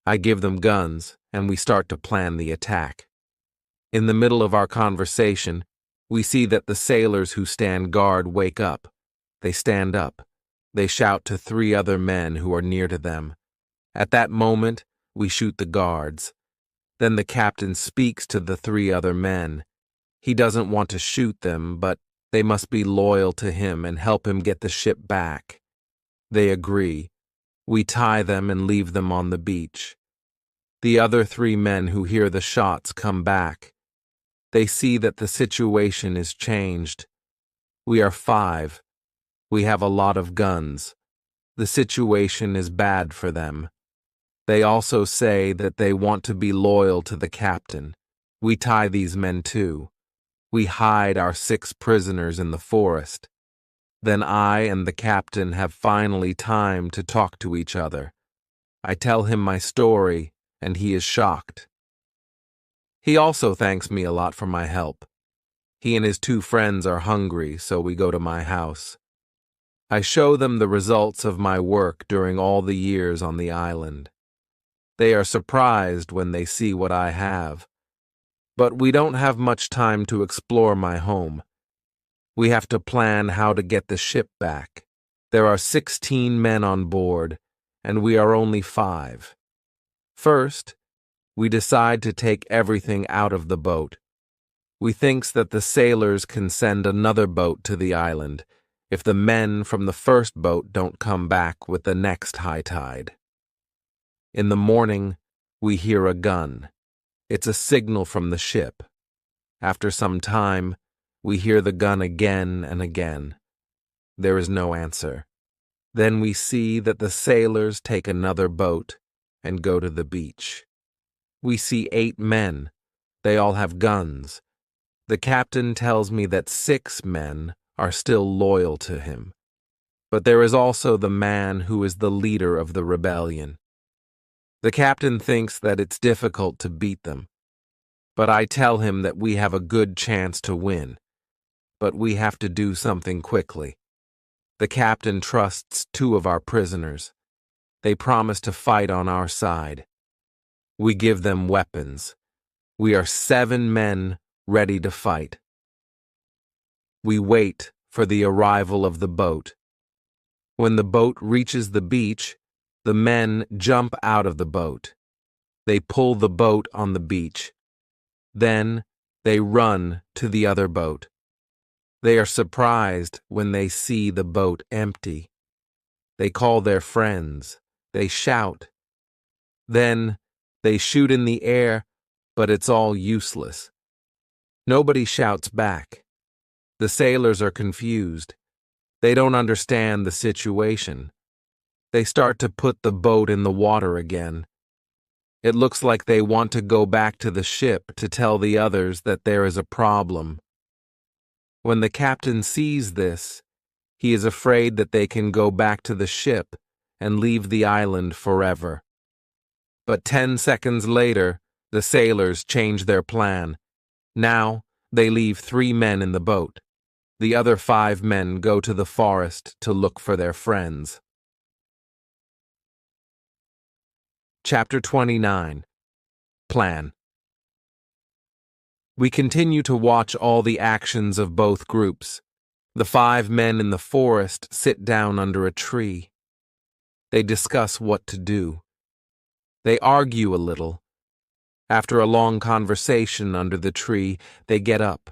I give them guns, and we start to plan the attack. In the middle of our conversation, we see that the sailors who stand guard wake up. They stand up. They shout to 3 other men who are near to them. At that moment, we shoot the guards. Then the captain speaks to the 3 other men. He doesn't want to shoot them, but they must be loyal to him and help him get the ship back. They agree. We tie them and leave them on the beach. The other 3 men who hear the shots come back. They see that the situation is changed. We are 5. We have a lot of guns. The situation is bad for them. They also say that they want to be loyal to the captain. We tie these men too. We hide our 6 prisoners in the forest. Then I and the captain have finally time to talk to each other. I tell him my story, and he is shocked. He also thanks me a lot for my help. He and his 2 friends are hungry, so we go to my house. I show them the results of my work during all the years on the island. They are surprised when they see what I have. But we don't have much time to explore my home. We have to plan how to get the ship back. There are 16 men on board, and we are only 5. First, we decide to take everything out of the boat. We thinks that the sailors can send another boat to the island if the men from the first boat don't come back with the next high tide. In the morning, we hear a gun. It's a signal from the ship. After some time, we hear the gun again and again. There is no answer. Then we see that the sailors take another boat and go to the beach. We see 8 men. They all have guns. The captain tells me that 6 men are still loyal to him. But there is also the man who is the leader of the rebellion. The captain thinks that it's difficult to beat them. But I tell him that we have a good chance to win. But we have to do something quickly. The captain trusts 2 of our prisoners. They promise to fight on our side. We give them weapons. We are 7 men ready to fight. We wait for the arrival of the boat. When the boat reaches the beach, the men jump out of the boat. They pull the boat on the beach. Then they run to the other boat. They are surprised when they see the boat empty. They call their friends. They shout. Then they shoot in the air but it's all useless. Nobody shouts back. The sailors are confused. They don't understand the situation. They start to put the boat in the water again. It looks like they want to go back to the ship to tell the others that there is a problem. When the captain sees this, he is afraid that they can go back to the ship and leave the island forever. But 10 seconds later, the sailors change their plan. Now, they leave 3 men in the boat. The other 5 men go to the forest to look for their friends. Chapter 29. Plan. We continue to watch all the actions of both groups. The 5 men in the forest sit down under a tree. They discuss what to do. They argue a little. After a long conversation under the tree, they get up.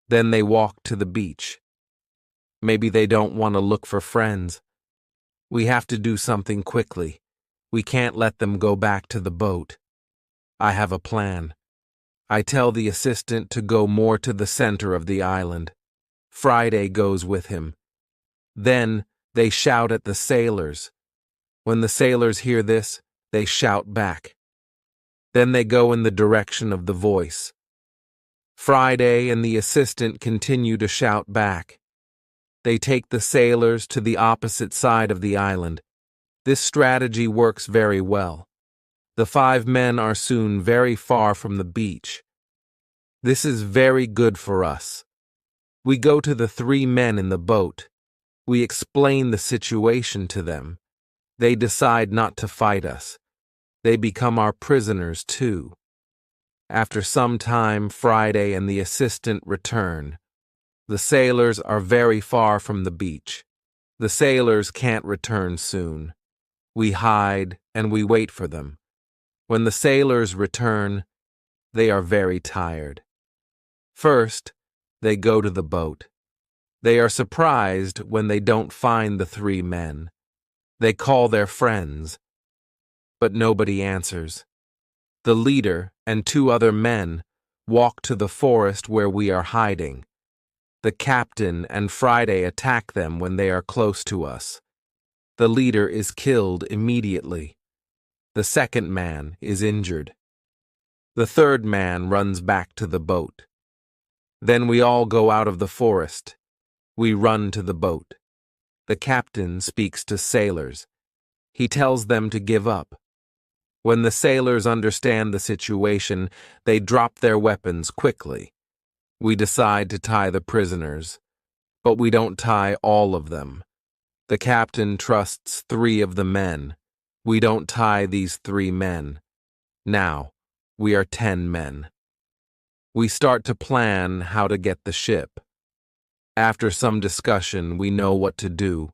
Then they walk to the beach. Maybe they don't want to look for friends. We have to do something quickly. We can't let them go back to the boat. I have a plan. I tell the assistant to go more to the center of the island. Friday goes with him. Then they shout at the sailors. When the sailors hear this, they shout back. Then they go in the direction of the voice. Friday and the assistant continue to shout back. They take the sailors to the opposite side of the island. This strategy works very well. The 5 men are soon very far from the beach. This is very good for us. We go to the 3 men in the boat. We explain the situation to them. They decide not to fight us. They become our prisoners too. After some time, Friday and the assistant return. The sailors are very far from the beach. The sailors can't return soon. We hide and we wait for them. When the sailors return, they are very tired. First, they go to the boat. They are surprised when they don't find the 3 men. They call their friends, but nobody answers. The leader and 2 other men walk to the forest where we are hiding. The captain and Friday attack them when they are close to us. The leader is killed immediately. The second man is injured. The 3rd man runs back to the boat. Then we all go out of the forest. We run to the boat. The captain speaks to sailors. He tells them to give up. When the sailors understand the situation, they drop their weapons quickly. We decide to tie the prisoners, but we don't tie all of them. The captain trusts 3 of the men. We don't tie these 3 men. Now, we are 10 men. We start to plan how to get the ship. After some discussion, we know what to do.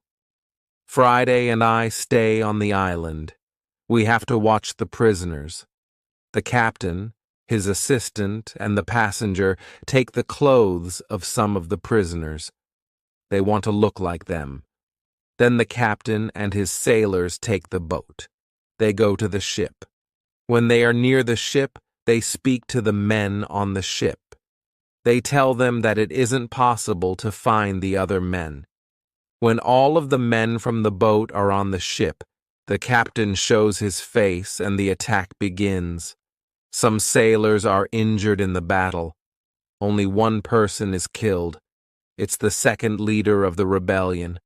Friday and I stay on the island. We have to watch the prisoners. The captain, his assistant, and the passenger take the clothes of some of the prisoners. They want to look like them. Then the captain and his sailors take the boat. They go to the ship. When they are near the ship, they speak to the men on the ship. They tell them that it isn't possible to find the other men. When all of the men from the boat are on the ship, the captain shows his face and the attack begins. Some sailors are injured in the battle. Only 1 person is killed. It's the 2nd leader of the rebellion.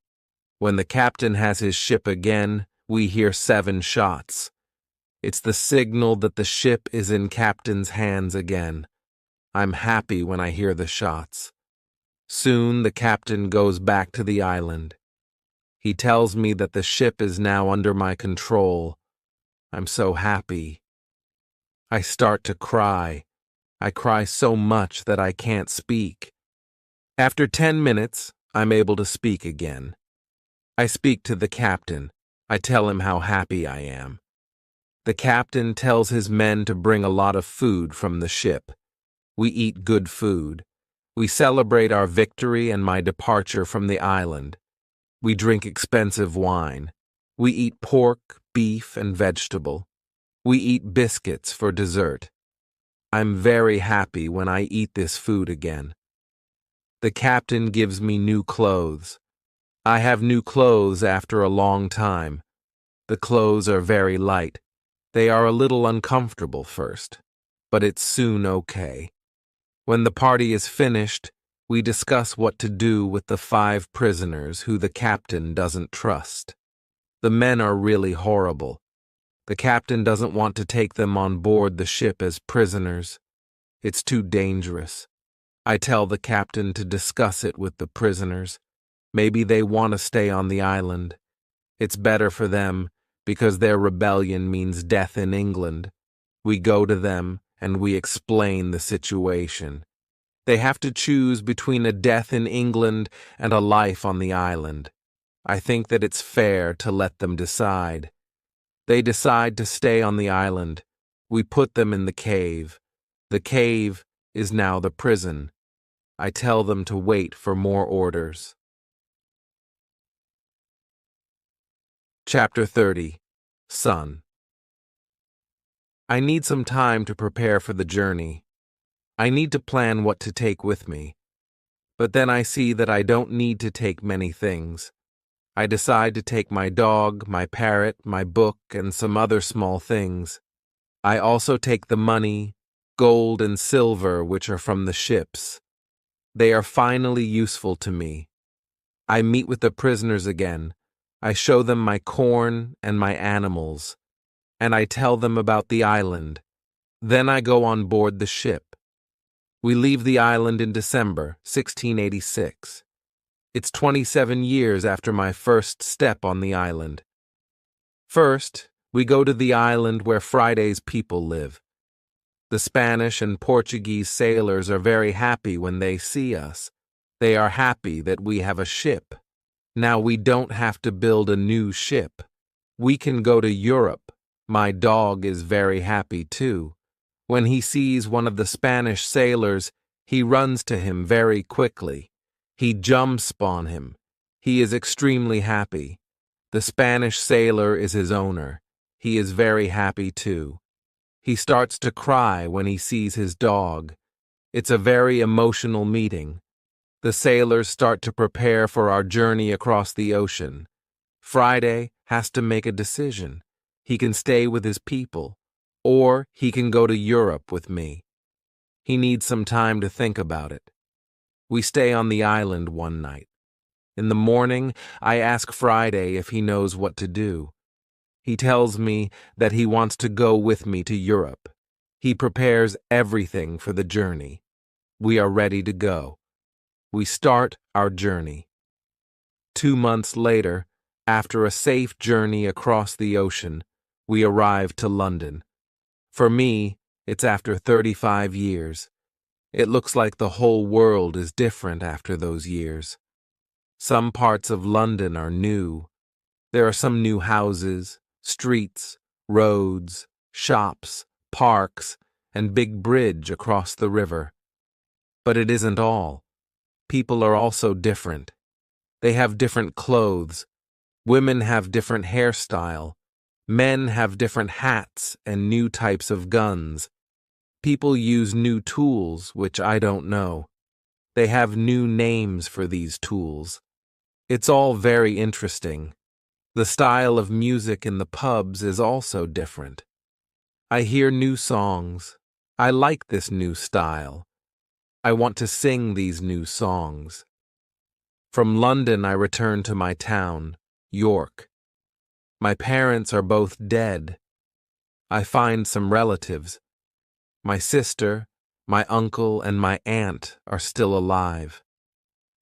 When the captain has his ship again, we hear 7 shots. It's the signal that the ship is in captain's hands again. I'm happy when I hear the shots. Soon the captain goes back to the island. He tells me that the ship is now under my control. I'm so happy. I start to cry. I cry so much that I can't speak. After 10 minutes, I'm able to speak again. I speak to the captain. I tell him how happy I am. The captain tells his men to bring a lot of food from the ship. We eat good food. We celebrate our victory and my departure from the island. We drink expensive wine. We eat pork, beef, and vegetable. We eat biscuits for dessert. I'm very happy when I eat this food again. The captain gives me new clothes. I have new clothes after a long time. The clothes are very light. They are a little uncomfortable first, but it's soon okay. When the party is finished, we discuss what to do with the 5 prisoners who the captain doesn't trust. The men are really horrible. The captain doesn't want to take them on board the ship as prisoners. It's too dangerous. I tell the captain to discuss it with the prisoners. Maybe they want to stay on the island. It's better for them because their rebellion means death in England. We go to them and we explain the situation. They have to choose between a death in England and a life on the island. I think that it's fair to let them decide. They decide to stay on the island. We put them in the cave. The cave is now the prison. I tell them to wait for more orders. Chapter 30. Son. I need some time to prepare for the journey. I need to plan what to take with me. But then I see that I don't need to take many things. I decide to take my dog, my parrot, my book, and some other small things. I also take the money, gold and silver which are from the ships. They are finally useful to me. I meet with the prisoners again. I show them my corn and my animals, and I tell them about the island. Then I go on board the ship. We leave the island in December, 1686. It's 27 years after my first step on the island. First, we go to the island where Friday's people live. The Spanish and Portuguese sailors are very happy when they see us. They are happy that we have a ship. Now we don't have to build a new ship. We can go to Europe. My dog is very happy too. When he sees one of the Spanish sailors, he runs to him very quickly. He jumps on him. He is extremely happy. The Spanish sailor is his owner. He is very happy too. He starts to cry when he sees his dog. It's a very emotional meeting. The sailors start to prepare for our journey across the ocean. Friday has to make a decision. He can stay with his people, or he can go to Europe with me. He needs some time to think about it. We stay on the island one night. In the morning, I ask Friday if he knows what to do. He tells me that he wants to go with me to Europe. He prepares everything for the journey. We are ready to go. We start our journey. 2 months later, after a safe journey across the ocean, we arrive to London. For me, it's after 35 years. It looks like the whole world is different after those years. Some parts of London are new. There are some new houses, streets, roads, shops, parks, and big bridge across the river. But it isn't all. People are also different. They have different clothes. Women have different hairstyle. Men have different hats and new types of guns. People use new tools, which I don't know. They have new names for these tools. It's all very interesting. The style of music in the pubs is also different. I hear new songs. I like this new style. I want to sing these new songs. From London, I return to my town, York. My parents are both dead. I find some relatives. My sister, my uncle, and my aunt are still alive.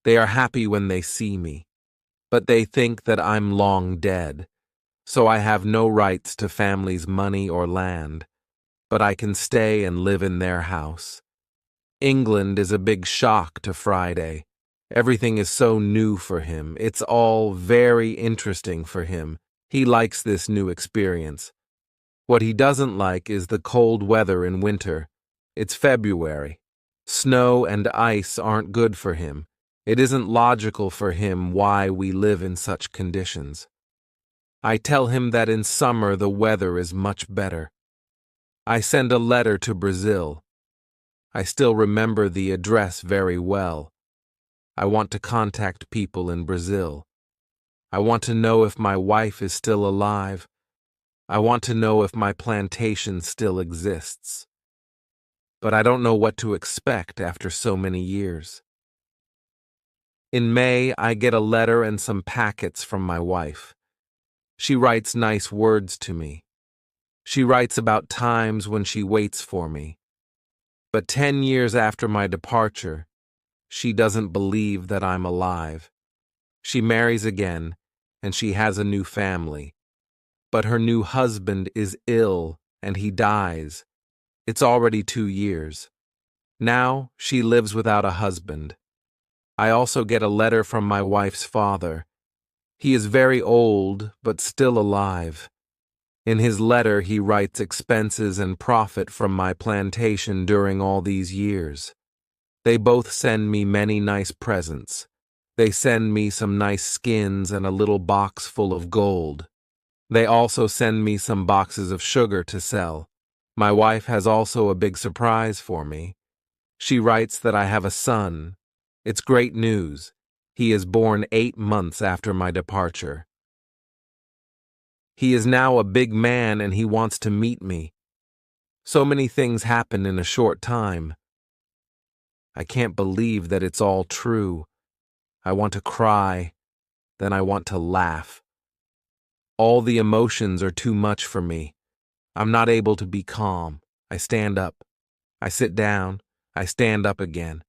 They are happy when they see me, but they think that I'm long dead, so I have no rights to family's money or land, but I can stay and live in their house. England is a big shock to Friday. Everything is so new for him. It's all very interesting for him. He likes this new experience. What he doesn't like is the cold weather in winter. It's February. Snow and ice aren't good for him. It isn't logical for him why we live in such conditions. I tell him that in summer the weather is much better. I send a letter to Brazil. I still remember the address very well. I want to contact people in Brazil. I want to know if my wife is still alive. I want to know if my plantation still exists. But I don't know what to expect after so many years. In May, I get a letter and some packets from my wife. She writes nice words to me. She writes about times when she waits for me. But 10 years after my departure, she doesn't believe that I'm alive. She marries again, and she has a new family. But her new husband is ill, and he dies. It's already 2 years. Now she lives without a husband. I also get a letter from my wife's father. He is very old, but still alive. In his letter, he writes expenses and profit from my plantation during all these years. They both send me many nice presents. They send me some nice skins and a little box full of gold. They also send me some boxes of sugar to sell. My wife has also a big surprise for me. She writes that I have a son. It's great news. He is born 8 months after my departure. He is now a big man and he wants to meet me. So many things happen in a short time. I can't believe that it's all true. I want to cry, then I want to laugh. All the emotions are too much for me. I'm not able to be calm. I stand up. I sit down. I stand up again.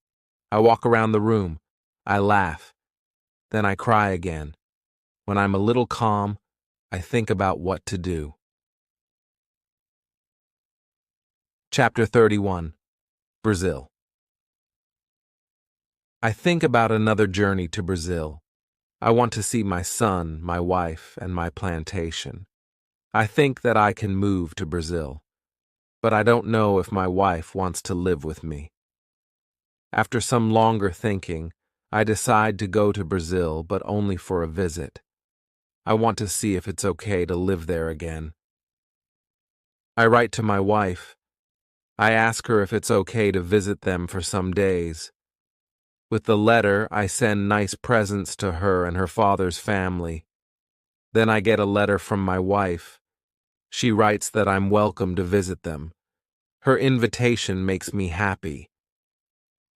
I walk around the room. I laugh. Then I cry again. When I'm a little calm, I think about what to do. Chapter 31. Brazil. I think about another journey to Brazil. I want to see my son, my wife, and my plantation. I think that I can move to Brazil, but I don't know if my wife wants to live with me. After some longer thinking, I decide to go to Brazil, but only for a visit. I want to see if it's okay to live there again. I write to my wife. I ask her if it's okay to visit them for some days. With the letter, I send nice presents to her and her father's family. Then I get a letter from my wife. She writes that I'm welcome to visit them. Her invitation makes me happy.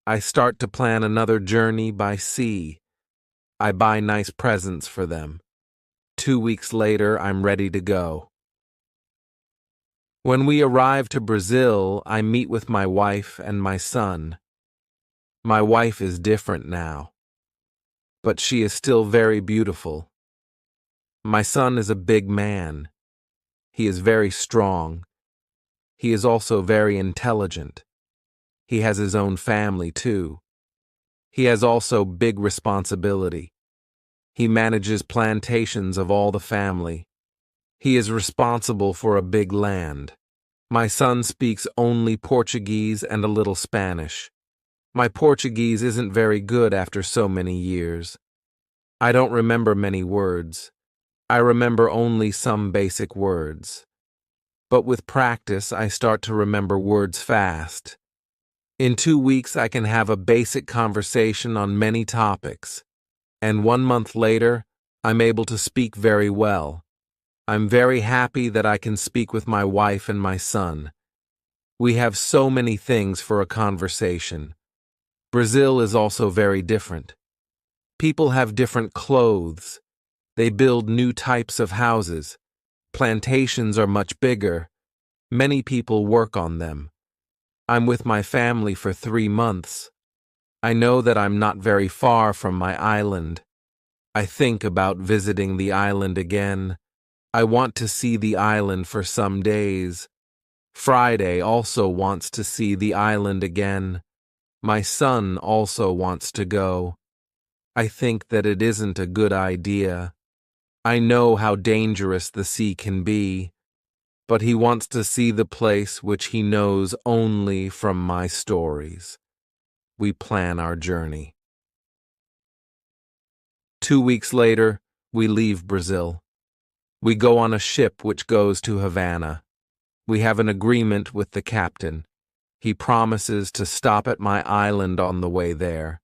I start to plan another journey by sea. I buy nice presents for them. 2 weeks later, I'm ready to go. When we arrive to Brazil, I meet with my wife and my son. My wife is different now, but she is still very beautiful. My son is a big man. He is very strong. He is also very intelligent. He has his own family, too. He has also big responsibility. He manages plantations of all the family. He is responsible for a big land. My son speaks only Portuguese and a little Spanish. My Portuguese isn't very good after so many years. I don't remember many words. I remember only some basic words. But with practice, I start to remember words fast. In 2 weeks, I can have a basic conversation on many topics. And 1 month later, I'm able to speak very well. I'm very happy that I can speak with my wife and my son. We have so many things for a conversation. Brazil is also very different. People have different clothes. They build new types of houses. Plantations are much bigger. Many people work on them. I'm with my family for 3 months. I know that I'm not very far from my island. I think about visiting the island again. I want to see the island for some days. Friday also wants to see the island again. My son also wants to go. I think that it isn't a good idea. I know how dangerous the sea can be, but he wants to see the place which he knows only from my stories. We plan our journey. 2 weeks later, we leave Brazil. We go on a ship which goes to Havana. We have an agreement with the captain. He promises to stop at my island on the way there.